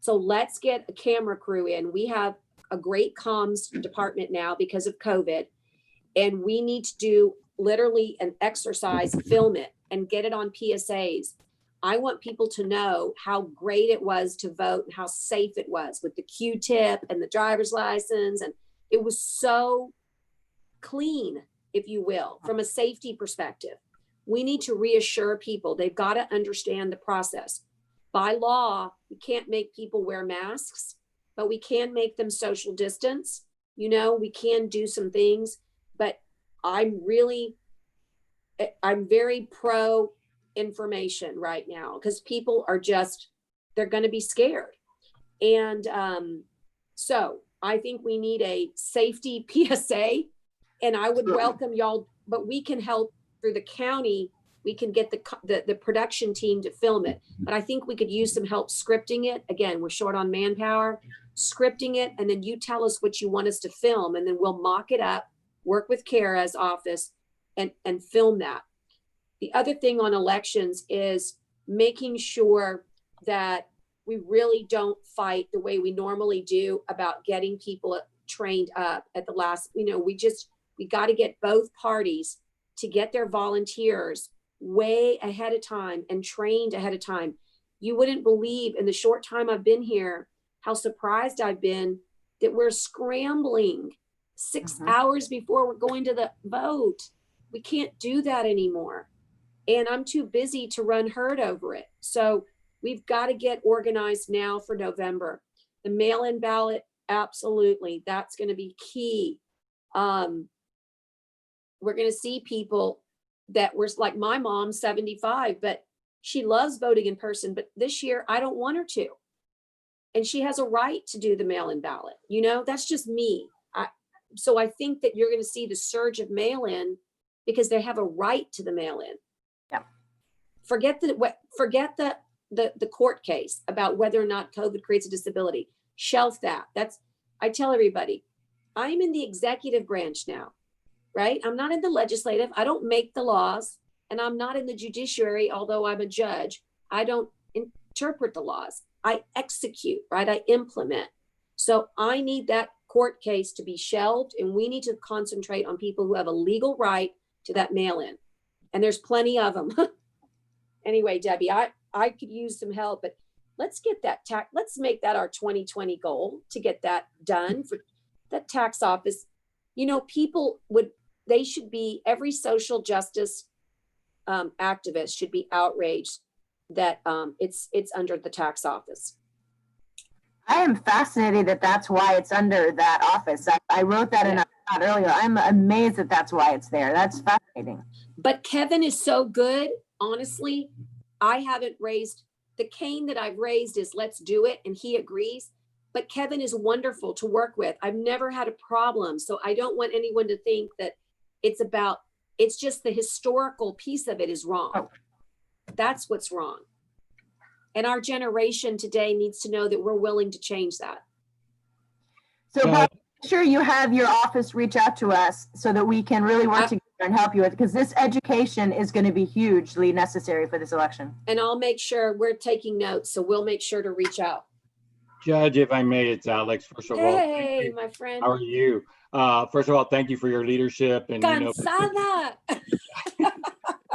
So let's get a camera crew in. We have a great comms department now because of COVID, and we need to do literally an exercise, film it and get it on PSAs. I want people to know how great it was to vote and how safe it was with the Q-tip and the driver's license. And it was so clean, if you will, from a safety perspective. We need to reassure people. They've got to understand the process. By law, we can't make people wear masks, but we can make them social distance. You know, we can do some things, but I'm very pro information right now because people are they're going to be scared. And so I think we need a safety PSA, and I would welcome y'all, but we can help through the county. We can get the production team to film it, but I think we could use some help scripting it. Again, we're short on manpower, scripting it. And then you tell us what you want us to film, and then we'll mock it up, work with Kara's office and film that. The other thing on elections is making sure that we really don't fight the way we normally do about getting people trained up at the last, we got to get both parties to get their volunteers way ahead of time and trained ahead of time. You wouldn't believe in the short time I've been here, how surprised I've been that we're scrambling 6 hours before we're going to the vote. We can't do that anymore. And I'm too busy to run herd over it. So we've got to get organized now for November. The mail-in ballot, absolutely, that's going to be key. We're going to see people that were like my mom, 75, but she loves voting in person. But this year, I don't want her to. And she has a right to do the mail-in ballot. You know, that's just me. So I think that you're going to see the surge of mail-in because they have a right to the mail-in. Yeah. Forget the court case about whether or not COVID creates a disability. Shelf that. I tell everybody, I'm in the executive branch now, right? I'm not in the legislative. I don't make the laws, and I'm not in the judiciary, although I'm a judge. I don't interpret the laws. I execute, right? I implement. So I need that court case to be shelved, and we need to concentrate on people who have a legal right to that mail-in. And there's plenty of them. Anyway, Debbie, I could use some help, but let's get that let's make that our 2020 goal to get that done for that tax office. You know, every social justice activist should be outraged that it's under the tax office. I am fascinated that that's why it's under that office. I wrote that in a thought earlier. I'm amazed that that's why it's there. That's fascinating. But Kevin is so good. Honestly, I haven't raised the cane that I've raised is let's do it. And he agrees. But Kevin is wonderful to work with. I've never had a problem. So I don't want anyone to think that it's just the historical piece of it is wrong. Oh. That's what's wrong. And our generation today needs to know that we're willing to change that. So Bob, make sure you have your office reach out to us so that we can really work together and help you with, because this education is going to be hugely necessary for this election. And I'll make sure we're taking notes. So we'll make sure to reach out. Judge, if I may, it's Alex. First of all, Hey, my friend. how are you? First of all, thank you for your leadership and Cansada.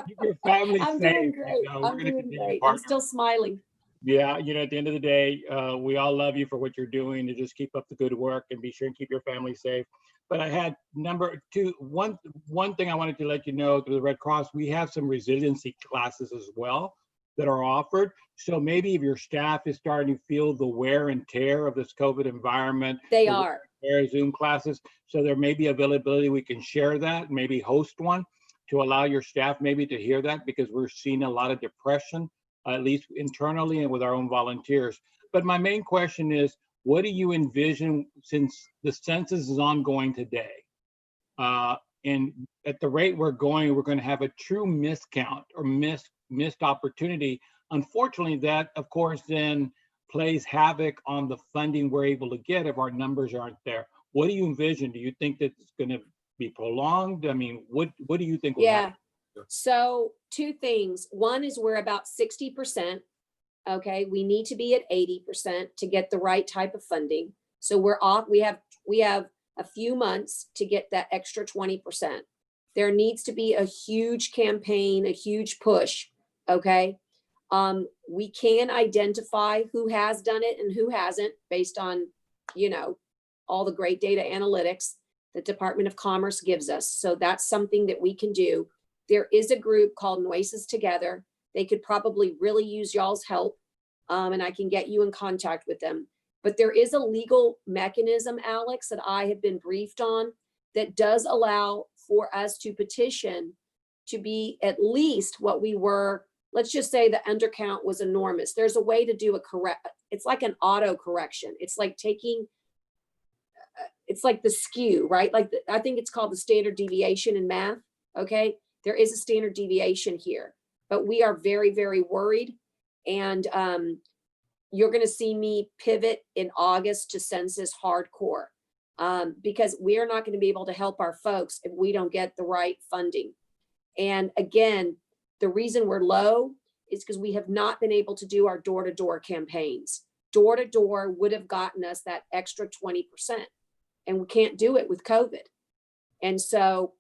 keep your family I'm safe. doing great. I'm doing great. I'm still smiling. Yeah, at the end of the day, we all love you for what you're doing, to just keep up the good work and be sure and keep your family safe. But I had one thing I wanted to let you know through the Red Cross, we have some resiliency classes as well that are offered. So maybe if your staff is starting to feel the wear and tear of this COVID environment, they are Zoom classes. So there may be availability. We can share that, maybe host one to allow your staff maybe to hear that, because we're seeing a lot of depression, at least internally and with our own volunteers. But my main question is, what do you envision, since the census is ongoing today? And at the rate we're going to have a true miscount or missed opportunity. Unfortunately, that of course then plays havoc on the funding we're able to get if our numbers aren't there. What do you envision? Do you think that it's going to be prolonged? I mean, what do you think will happen? So two things. One is we're about 60%. Okay. We need to be at 80% to get the right type of funding. So we're off. We have a few months to get that extra 20%. There needs to be a huge campaign, a huge push. Okay. We can identify who has done it and who hasn't based on, all the great data analytics the Department of Commerce gives us. So that's something that we can do. There is a group called Noises Together. They could probably really use y'all's help, and I can get you in contact with them. But there is a legal mechanism, Alex, that I have been briefed on that does allow for us to petition to be at least what we were. Let's just say the undercount was enormous. There's a way to do it's like an auto correction. It's like it's like the skew, right? I think it's called the standard deviation in math. Okay. There is a standard deviation here, but we are very, very worried. And you're going to see me pivot in August to census hardcore because we are not going to be able to help our folks if we don't get the right funding. And again, the reason we're low is because we have not been able to do our door-to-door campaigns. Door-to-door would have gotten us that extra 20%, and we can't do it with COVID. And so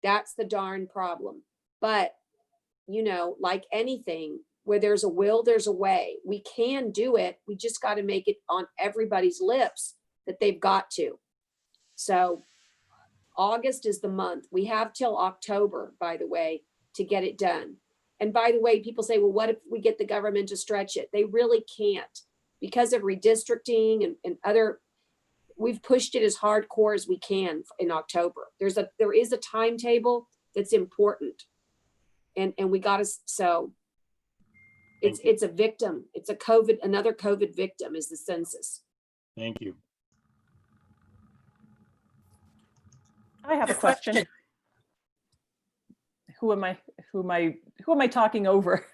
that's the darn problem. But, like anything, where there's a will, there's a way. We can do it. We just got to make it on everybody's lips that they've got to. So August is the month. We have till October, by the way, to get it done. And by the way, people say, well, what if we get the government to stretch it? They really can't because of redistricting and other, we've pushed it as hardcore as we can in October. There is a timetable that's important. And we got to, so it's a victim. It's another COVID victim is the census. Thank you. I have a question. Who am I talking over?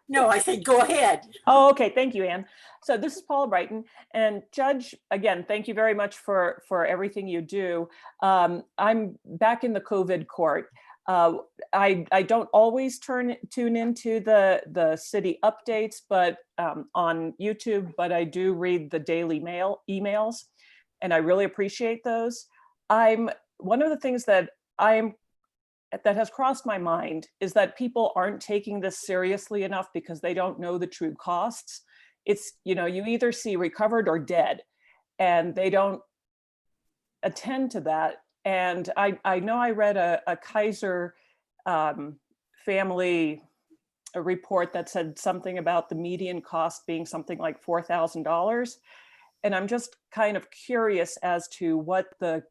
No, I think go ahead. Oh, okay. Thank you, Anne. So this is Paula Brighton, and Judge, again, thank you very much for everything you do. I'm back in the COVID court. I don't always tune into the city updates, but on YouTube, but I do read the Daily Mail emails, and I really appreciate those. One of the things that has crossed my mind is that people aren't taking this seriously enough because they don't know the true costs. It's, you either see recovered or dead, and they don't attend to that. And I know I read a Kaiser family report that said something about the median cost being something like $4,000. And I'm just kind of curious as to what the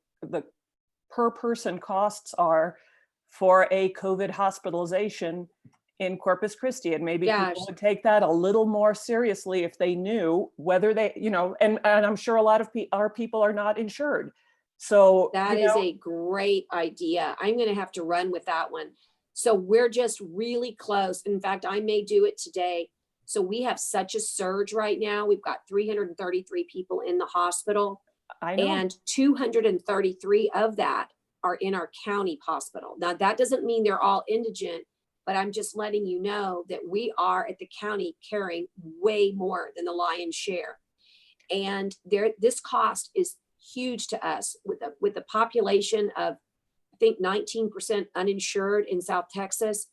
per person costs are for a COVID hospitalization in Corpus Christi. And maybe people would take that a little more seriously if they knew whether they, and I'm sure a lot of our people are not insured. So that is a great idea. I'm going to have to run with that one. So we're just really close. In fact, I may do it today. So we have such a surge right now. We've got 333 people in the hospital. I know. And 233 of that are in our county hospital. Now, that doesn't mean they're all indigent, but I'm just letting you know that we are at the county carrying way more than the lion's share. And this cost is huge to us with the population of, I think, 19% uninsured in South Texas.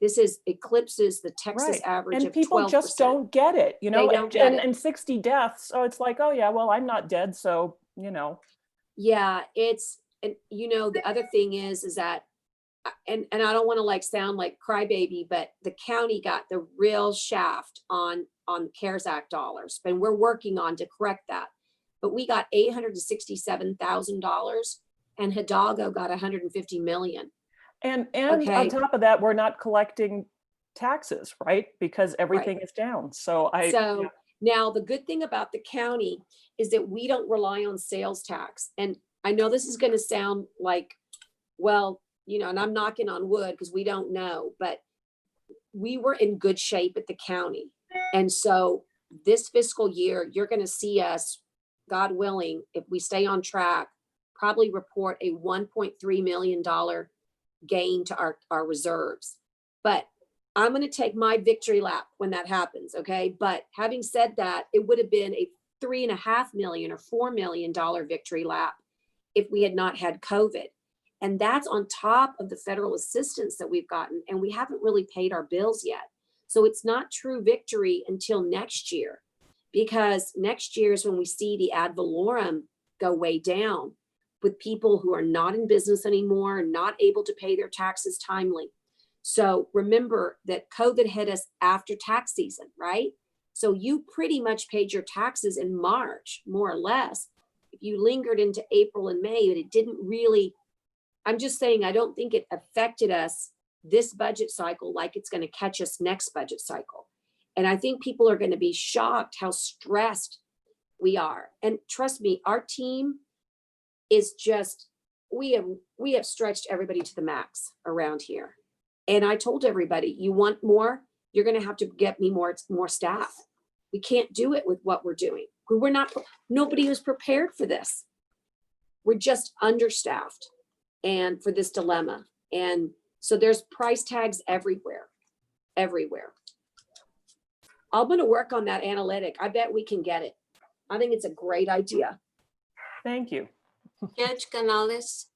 This eclipses the Texas average and of 12%. People just don't get it, They don't get it. And 60 deaths. So it's like, oh yeah, well, I'm not dead. So, Yeah, and the other thing is that, and I don't want to sound like crybaby, but the county got the real shaft on CARES Act dollars, and we're working on to correct that. But we got $867,000 and Hidalgo got $150 million. And on top of that, we're not collecting taxes, right? Because everything is down. So now the good thing about the county is that we don't rely on sales tax. And I know this is going to sound like, well, and I'm knocking on wood because we don't know, but we were in good shape at the county. And so this fiscal year, you're going to see us, God willing, if we stay on track, probably report a $1.3 million gain to our reserves. But I'm going to take my victory lap when that happens. Okay. But having said that, it would have been a $3.5 million or $4 million victory lap if we had not had COVID. And that's on top of the federal assistance that we've gotten. And we haven't really paid our bills yet. So it's not true victory until next year, because next year is when we see the ad valorem go way down with people who are not in business anymore and not able to pay their taxes timely. So remember that COVID hit us after tax season, right? So you pretty much paid your taxes in March, more or less. If you lingered into April and May, but it didn't really, I'm just saying, I don't think it affected us this budget cycle like it's going to catch us next budget cycle. And I think people are going to be shocked how stressed we are. And trust me, our team is just, we have stretched everybody to the max around here. And I told everybody, you want more, you're going to have to get me more staff. We can't do it with what we're doing. Nobody was prepared for this. We're just understaffed and for this dilemma. And so there's price tags everywhere. I'm going to work on that analytic. I bet we can get it. I think it's a great idea. Thank you. Judge Canales?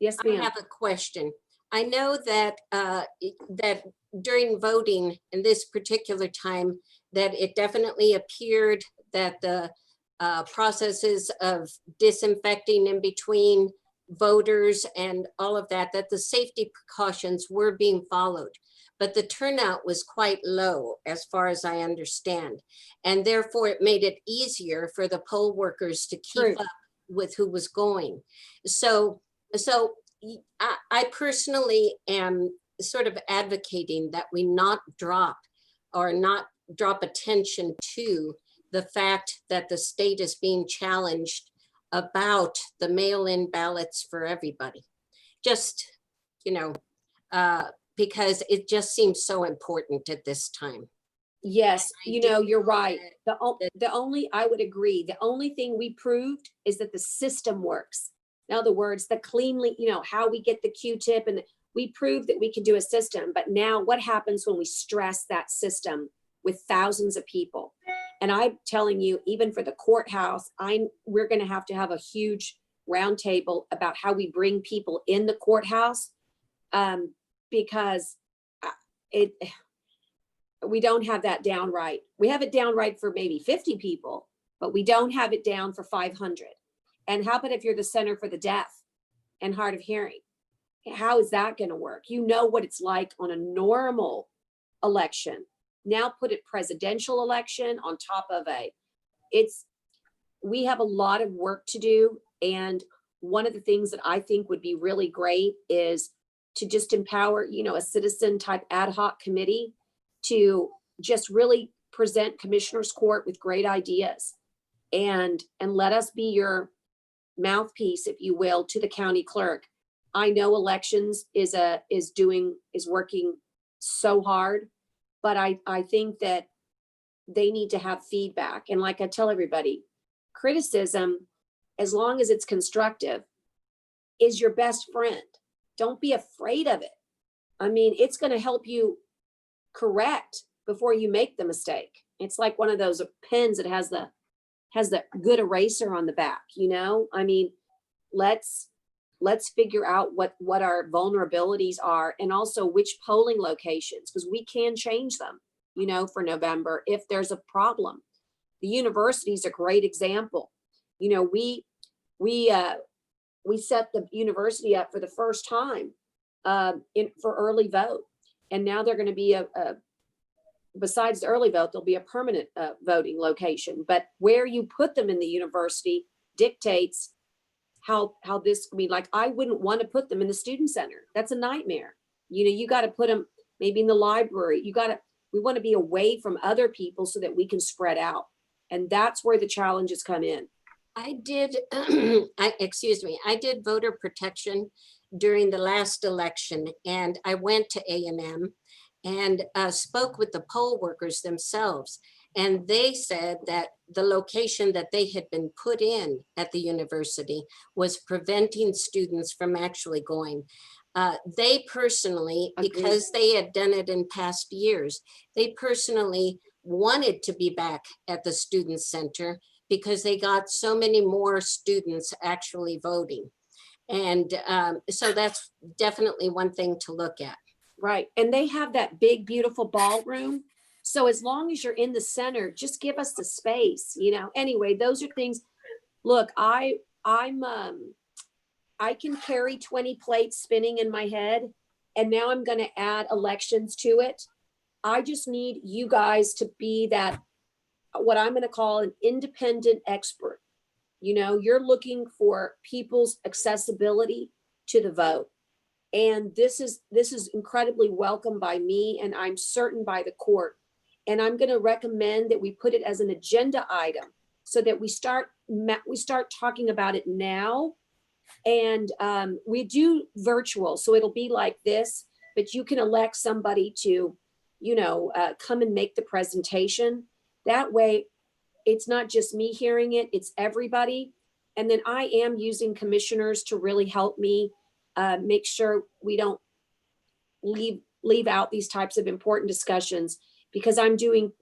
Yes, I ma'am. have a question. I know that that during voting in this particular time, that it definitely appeared that the processes of disinfecting in between voters and all of that, that the safety precautions were being followed. But the turnout was quite low, as far as I understand. And therefore, it made it easier for the poll workers to keep up with who was going. So I personally am sort of advocating that we not drop attention to the fact that the state is being challenged about the mail-in ballots for everybody. Just, because it just seems so important at this time. Yes, you're right. I would agree. The only thing we proved is that the system works. In other words, the cleanly, how we get the Q-tip, and we proved that we can do a system. But now what happens when we stress that system with thousands of people? And I'm telling you, even for the courthouse, we're going to have a huge roundtable about how we bring people in the courthouse, because we don't have that down right. We have it down right for maybe 50 people, but we don't have it down for 500. And how about if you're the center for the deaf and hard of hearing? How is that going to work? You know what it's like on a normal election. Now put it presidential election on top of we have a lot of work to do. And one of the things that I think would be really great is to just empower, a citizen type ad hoc committee to just really present Commissioner's Court with great ideas and let us be your mouthpiece, if you will, to the county clerk. I know elections is working so hard, but I think that they need to have feedback. And like I tell everybody, criticism, as long as it's constructive, is your best friend. Don't be afraid of it. I mean, it's going to help you correct before you make the mistake. It's like one of those pens that has the good eraser on the back, I mean, let's figure out what our vulnerabilities are, and also which polling locations, because we can change them, for November if there's a problem. The university is a great example. We set the university up for the first time for early vote. And now they're going to be besides the early vote, there'll be a permanent voting location. But where you put them in the university dictates how this, I wouldn't want to put them in the student center. That's a nightmare. You got to put them maybe in the library. We want to be away from other people so that we can spread out. And that's where the challenges come in. I did voter protection during the last election, and I went to A&M and spoke with the poll workers themselves. And they said that the location that they had been put in at the university was preventing students from actually going. They personally, because they had done it in past years, they personally wanted to be back at the student center because they got so many more students actually voting. And so that's definitely one thing to look at. Right. And they have that big, beautiful ballroom. So as long as you're in the center, just give us the space, Anyway, those are things. Look, I can carry 20 plates spinning in my head, and now I'm going to add elections to it. I just need you guys to be that, what I'm going to call an independent expert. You're looking for people's accessibility to the vote. And this is incredibly welcome by me, and I'm certain by the court. And I'm going to recommend that we put it as an agenda item so that we start talking about it now. And we do virtual, so it'll be like this, but you can elect somebody to, come and make the presentation. That way, it's not just me hearing it, it's everybody. And then I am using commissioners to really help me make sure we don't leave out these types of important discussions, because I'm doing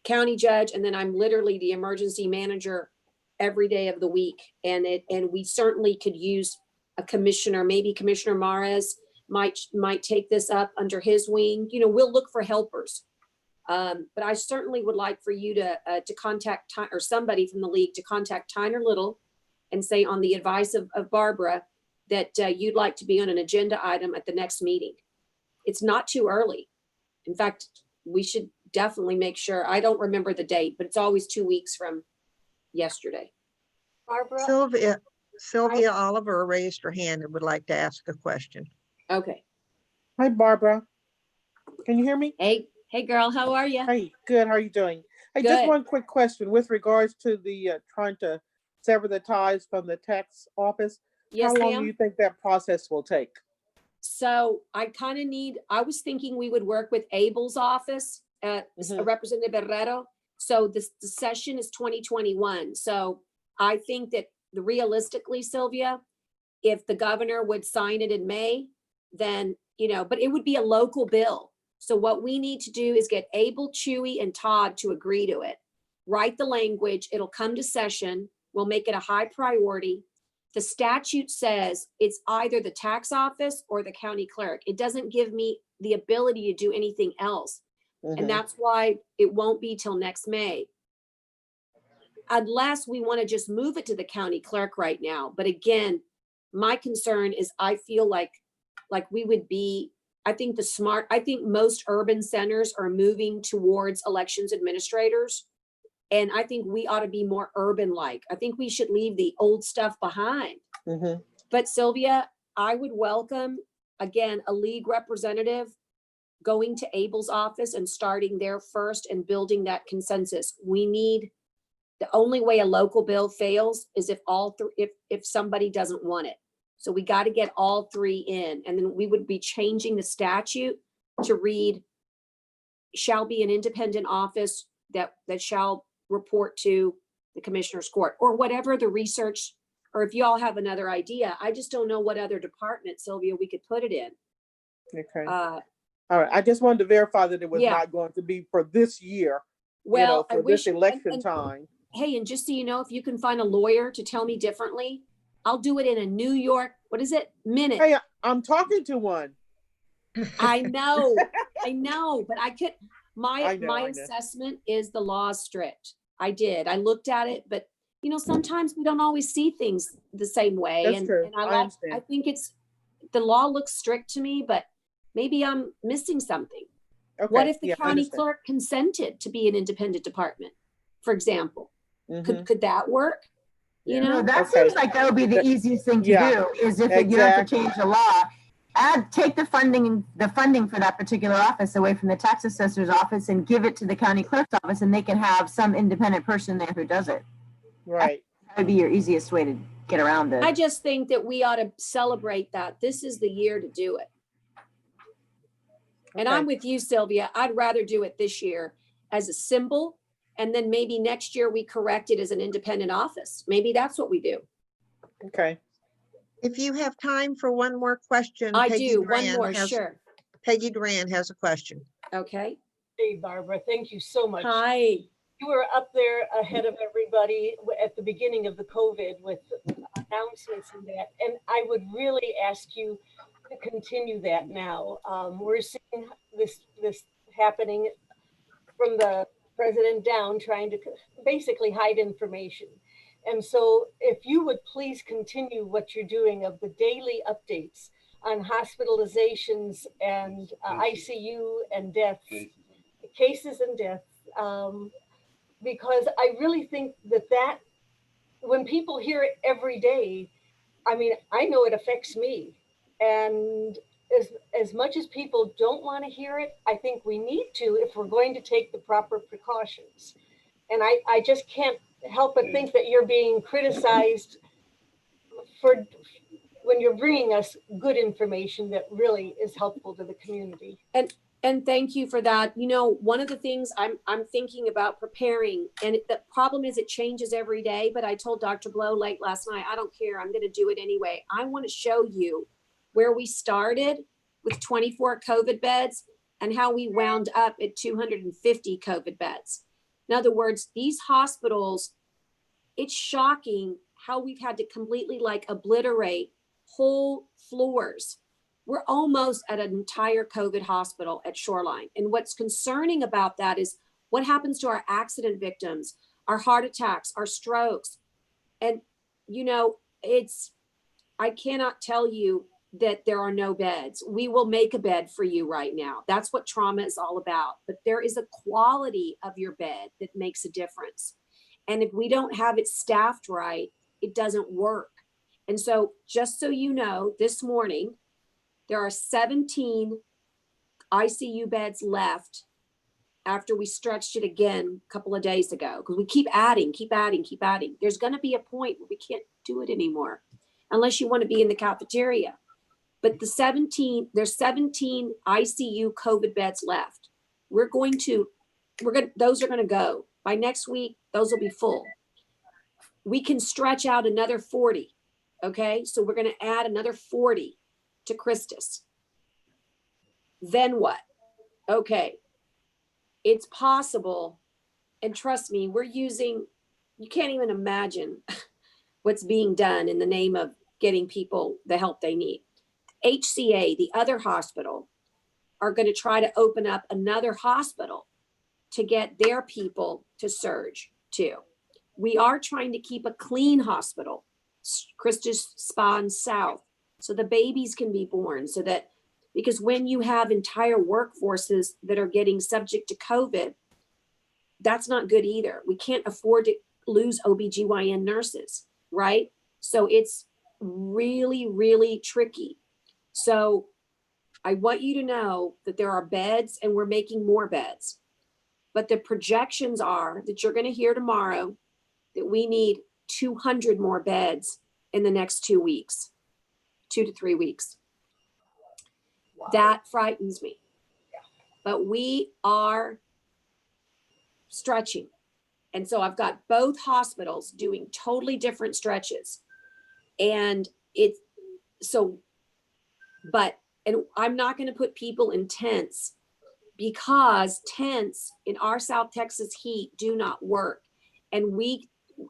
county judge, and then I'm literally the emergency manager every day of the week. And we certainly could use a commissioner. Maybe Commissioner Mares might take this up under his wing. We'll look for helpers. But I certainly would like for you to contact, or somebody from the league to contact Tyner Little and say, on the advice of Barbara, that you'd like to be on an agenda item at the next meeting. It's not too early. In fact, we should definitely make sure, I don't remember the date, but it's always 2 weeks from yesterday. Barbara? Sylvia Oliver raised her hand and would like to ask a question. Okay. Hi, Barbara. Can you hear me? Hey girl, how are you? Hey, good. How are you doing? Hey, Good. just one quick question with regards to the trying to sever the ties from the tax office. Yes, How long ma'am. do you think that process will take? So I was thinking we would work with Abel's office, Representative Herrero. So the session is 2021. So I think that realistically, Sylvia, if the governor would sign it in May, then, but it would be a local bill. So what we need to do is get Abel, Chewy, and Todd to agree to it. Write the language, it'll come to session, we'll make it a high priority. The statute says it's either the tax office or the county clerk. It doesn't give me the ability to do anything else. And that's why it won't be till next May. Unless we want to just move it to the county clerk right now. But again, my concern is I feel like we would be, I think most urban centers are moving towards elections administrators. And I think we ought to be more urban-like. I think we should leave the old stuff behind. But Sylvia, I would welcome, again, a league representative going to Abel's office and starting there first and building that consensus. The only way a local bill fails is if somebody doesn't want it. So we got to get all three in, and then we would be changing the statute to read, shall be an independent office that shall report to the commissioner's court, or whatever the research, or if y'all have another idea. I just don't know what other department, Sylvia, we could put it in. Okay. All right. I just wanted to verify that it was Yeah. not going to be for this year, Well, I for wish, this election time. Hey, and just so you know, if you can find a lawyer to tell me differently, I'll do it in a New York, minute. Hey, I'm talking to one. I know, but my assessment is the law is strict. I looked at it, but sometimes we don't always see things the same way. That's true. I think the law looks strict to me, but maybe I'm missing something. Okay. What if the county clerk consented to be an independent department, for example? Could that work? That seems like that would be the easiest thing to do, is if you have to change the law, take the funding for that particular office away from the tax assessor's office and give it to the county clerk's office, and they can have some independent person there who does it. Right. That would be your easiest way to get around it. I just think that we ought to celebrate that. This is the year to do it. And I'm with you, Sylvia. I'd rather do it this year as a symbol, and then maybe next year we correct it as an independent office. Maybe that's what we do. Okay. If you have time for one more question. I Peggy do. Duran One more, has- sure. Peggy Duran has a question. Okay. Hey, Barbara, thank you so much. Hi. You were up there ahead of everybody at the beginning of the COVID with announcements and that. And I would really ask you to continue that now. We're seeing this happening from the president down, trying to basically hide information. And so if you would please continue what you're doing of the daily updates on hospitalizations and ICU and deaths, cases and deaths, because I really think that when people hear it every day, I mean, I know it affects me. And as much as people don't want to hear it, I think we need to if we're going to take the proper precautions. And I just can't help but think that you're being criticized for when you're bringing us good information that really is helpful to the community. And thank you for that. One of the things I'm thinking about preparing, and the problem is it changes every day, but I told Dr. Blow late last night, I don't care, I'm going to do it anyway. I want to show you where we started with 24 COVID beds and how we wound up at 250 COVID beds. In other words, these hospitals, it's shocking how we've had to completely obliterate whole floors. We're almost at an entire COVID hospital at Shoreline. And what's concerning about that is what happens to our accident victims, our heart attacks, our strokes. And, I cannot tell you that there are no beds. We will make a bed for you right now. That's what trauma is all about. But there is a quality of your bed that makes a difference. And if we don't have it staffed right, it doesn't work. And so just so you know, this morning, there are 17 ICU beds left after we stretched it again a couple of days ago, because we keep adding. There's going to be a point where we can't do it anymore unless you want to be in the cafeteria. But there's 17 ICU COVID beds left. Those are going to go. By next week, those will be full. We can stretch out another 40. Okay, so we're going to add another 40 to Christus. Then what? Okay, it's possible. And trust me, you can't even imagine what's being done in the name of getting people the help they need. HCA, the other hospital, are going to try to open up another hospital to get their people to surge too. We are trying to keep a clean hospital, Christus Span South, so the babies can be born, because when you have entire workforces that are getting subject to COVID, that's not good either. We can't afford to lose OBGYN nurses, right? So it's really, really tricky. So I want you to know that there are beds and we're making more beds. But the projections are that you're going to hear tomorrow that we need 200 more beds in the next 2 weeks, 2 to 3 weeks. Wow. That frightens me. But we are stretching. And so I've got both hospitals doing totally different stretches. And I'm not going to put people in tents, because tents in our South Texas heat do not work. And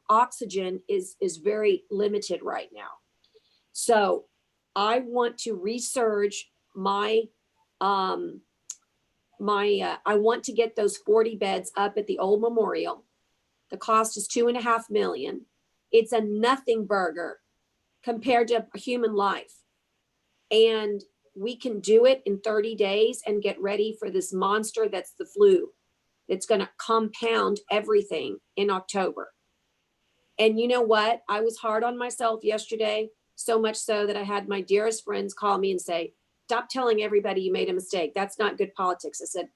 oxygen is very limited right now. So I want to resurge I want to get those 40 beds up at the old memorial. The cost is $2.5 million. It's a nothing burger compared to a human life. And we can do it in 30 days and get ready for this monster that's the flu. It's going to compound everything in October. And you know what? I was hard on myself yesterday, so much so that I had my dearest friends call me and say, stop telling everybody you made a mistake. That's not good politics. I said,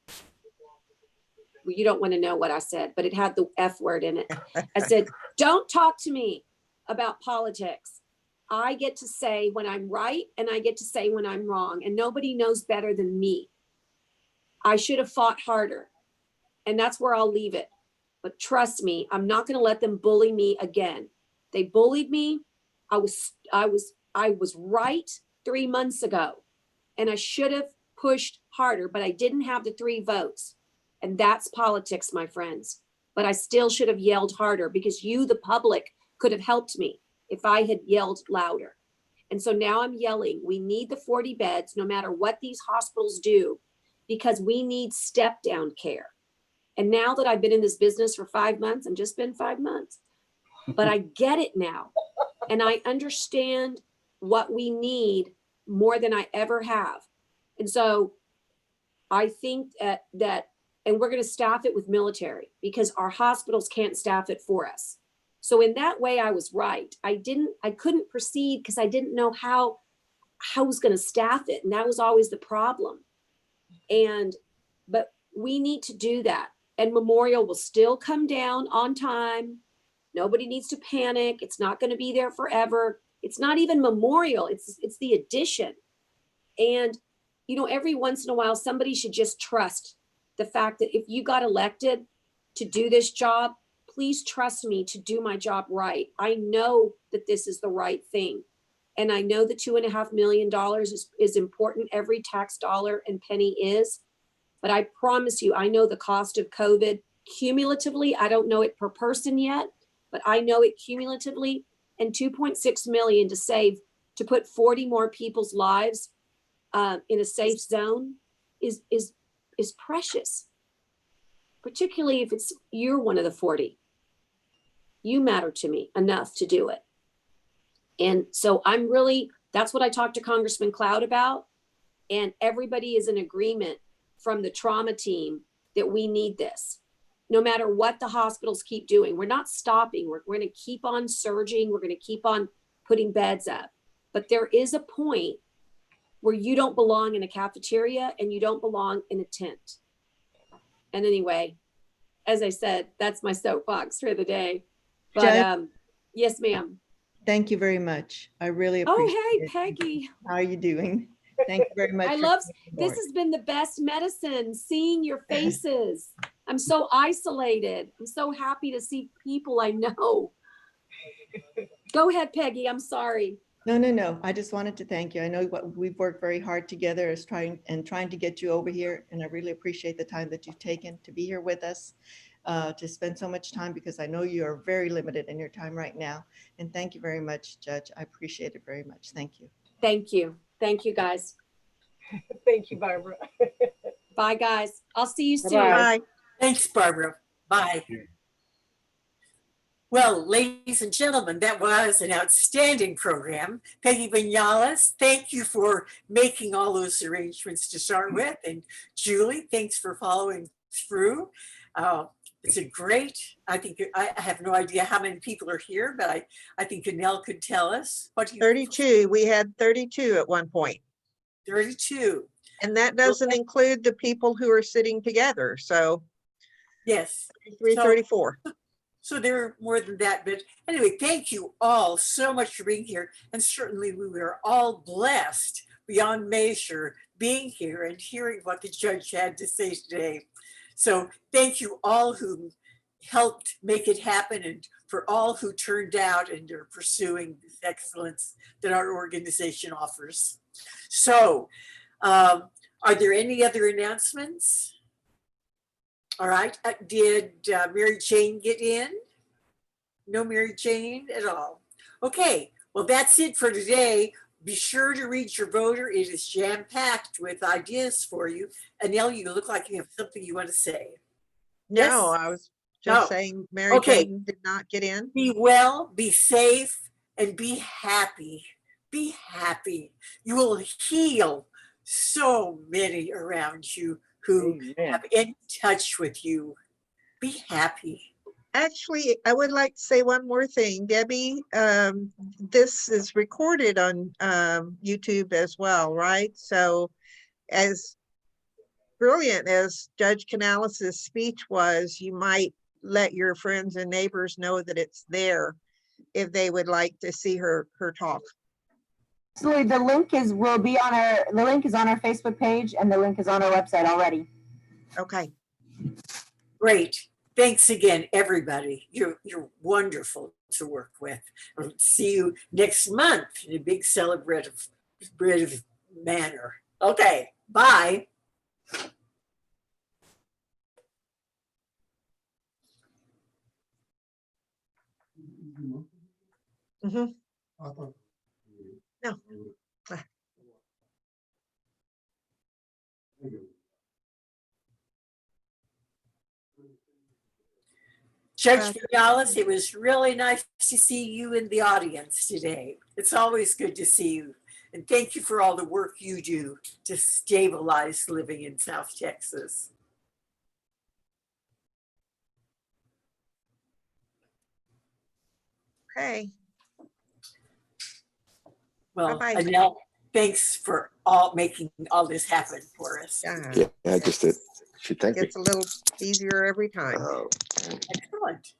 well, you don't want to know what I said, but it had the F word in it. I said, don't talk to me about politics. I get to say when I'm right and I get to say when I'm wrong, and nobody knows better than me. I should have fought harder, and that's where I'll leave it. But trust me, I'm not going to let them bully me again. They bullied me. I was right 3 months ago, and I should have pushed harder, but I didn't have the 3 votes. And that's politics, my friends. But I still should have yelled harder, because you, the public, could have helped me if I had yelled louder. And so now I'm yelling, we need the 40 beds no matter what these hospitals do, because we need step down care. And now that I've been in this business for 5 months, and just been 5 months, but I get it now. And I understand what we need more than I ever have. And so I think that, and we're going to staff it with military, because our hospitals can't staff it for us. So in that way, I was right. I couldn't proceed because I didn't know how I was going to staff it. And that was always the problem. But we need to do that. And Memorial will still come down on time. Nobody needs to panic. It's not going to be there forever. It's not even Memorial. It's the addition. And, every once in a while, somebody should just trust the fact that if you got elected to do this job, please trust me to do my job right. I know that this is the right thing. And I know the $2.5 million is important. Every tax dollar and penny is. But I promise you, I know the cost of COVID cumulatively. I don't know it per person yet, but I know it cumulatively. And $2.6 million to put 40 more people's lives in a safe zone is precious. Particularly if you're one of the 40. You matter to me enough to do it. And so that's what I talked to Congressman Cloud about. And everybody is in agreement from the trauma team that we need this. No matter what the hospitals keep doing, we're not stopping. We're going to keep on surging. We're going to keep on putting beds up. But there is a point where you don't belong in a cafeteria and you don't belong in a tent. And anyway, as I said, that's my soapbox for the day. But Judge, yes, ma'am. thank you very much. I really Oh, appreciate hey, it. Peggy. How are you doing? Thank you very much. I for love, coming this aboard. has been the best medicine, seeing your faces. I'm so isolated. I'm so happy to see people I know. Go ahead, Peggy. I'm sorry. No. I just wanted to thank you. I know we've worked very hard together as trying to get you over here. And I really appreciate the time that you've taken to be here with us, to spend so much time, because I know you are very limited in your time right now. And thank you very much, Judge. I appreciate it very much. Thank you. Thank you. Thank you, guys. Thank you, Barbara. Bye, guys. I'll see you soon. Bye. Thanks, Barbara. Bye. Well, ladies and gentlemen, that was an outstanding program. Peggy Canales, thank you for making all those arrangements to start with. And Julie, thanks for following through. It's a great, I think, I have no idea how many people are here, but I think Canel could tell us. What do you 32. We had 32 at one point. 32. And that doesn't include the people who are sitting together. So yes, 33, 34. So there are more than that. But anyway, thank you all so much for being here. And certainly we were all blessed beyond measure being here and hearing what the judge had to say today. So thank you all who helped make it happen, and for all who turned out and are pursuing this excellence that our organization offers. So are there any other announcements? All right, did Mary Jane get in? No Mary Jane at all. Okay, well, that's it for today. Be sure to read your voter. It is jam-packed with ideas for you. Anel, you look like you have something you want to say. No, Yes? I was just No. saying Mary Jane did not get in. Be well, be safe, and be happy. Be happy. You will heal so many around you who have in touch with you. Be happy. Actually, I would like to say one more thing, Debbie. This is recorded on YouTube as well, right? So as brilliant as Judge Canales' speech was, you might let your friends and neighbors know that it's there if they would like to see her talk. Absolutely. The link is on our Facebook page, and the link is on our website already. Okay. Great. Thanks again, everybody. You're wonderful to work with. I'll see you next month in a big celebrative manner. Okay, bye. Mm-hmm. No. Judge Canales, it was really nice to see you in the audience today. It's always good to see you. And thank you for all the work you do to stabilize living in South Texas. Okay. Well, Bye-bye. Anel, thanks for making all this happen for us. Yeah, I just did. She thanked me. It's a little easier every time. Excellent.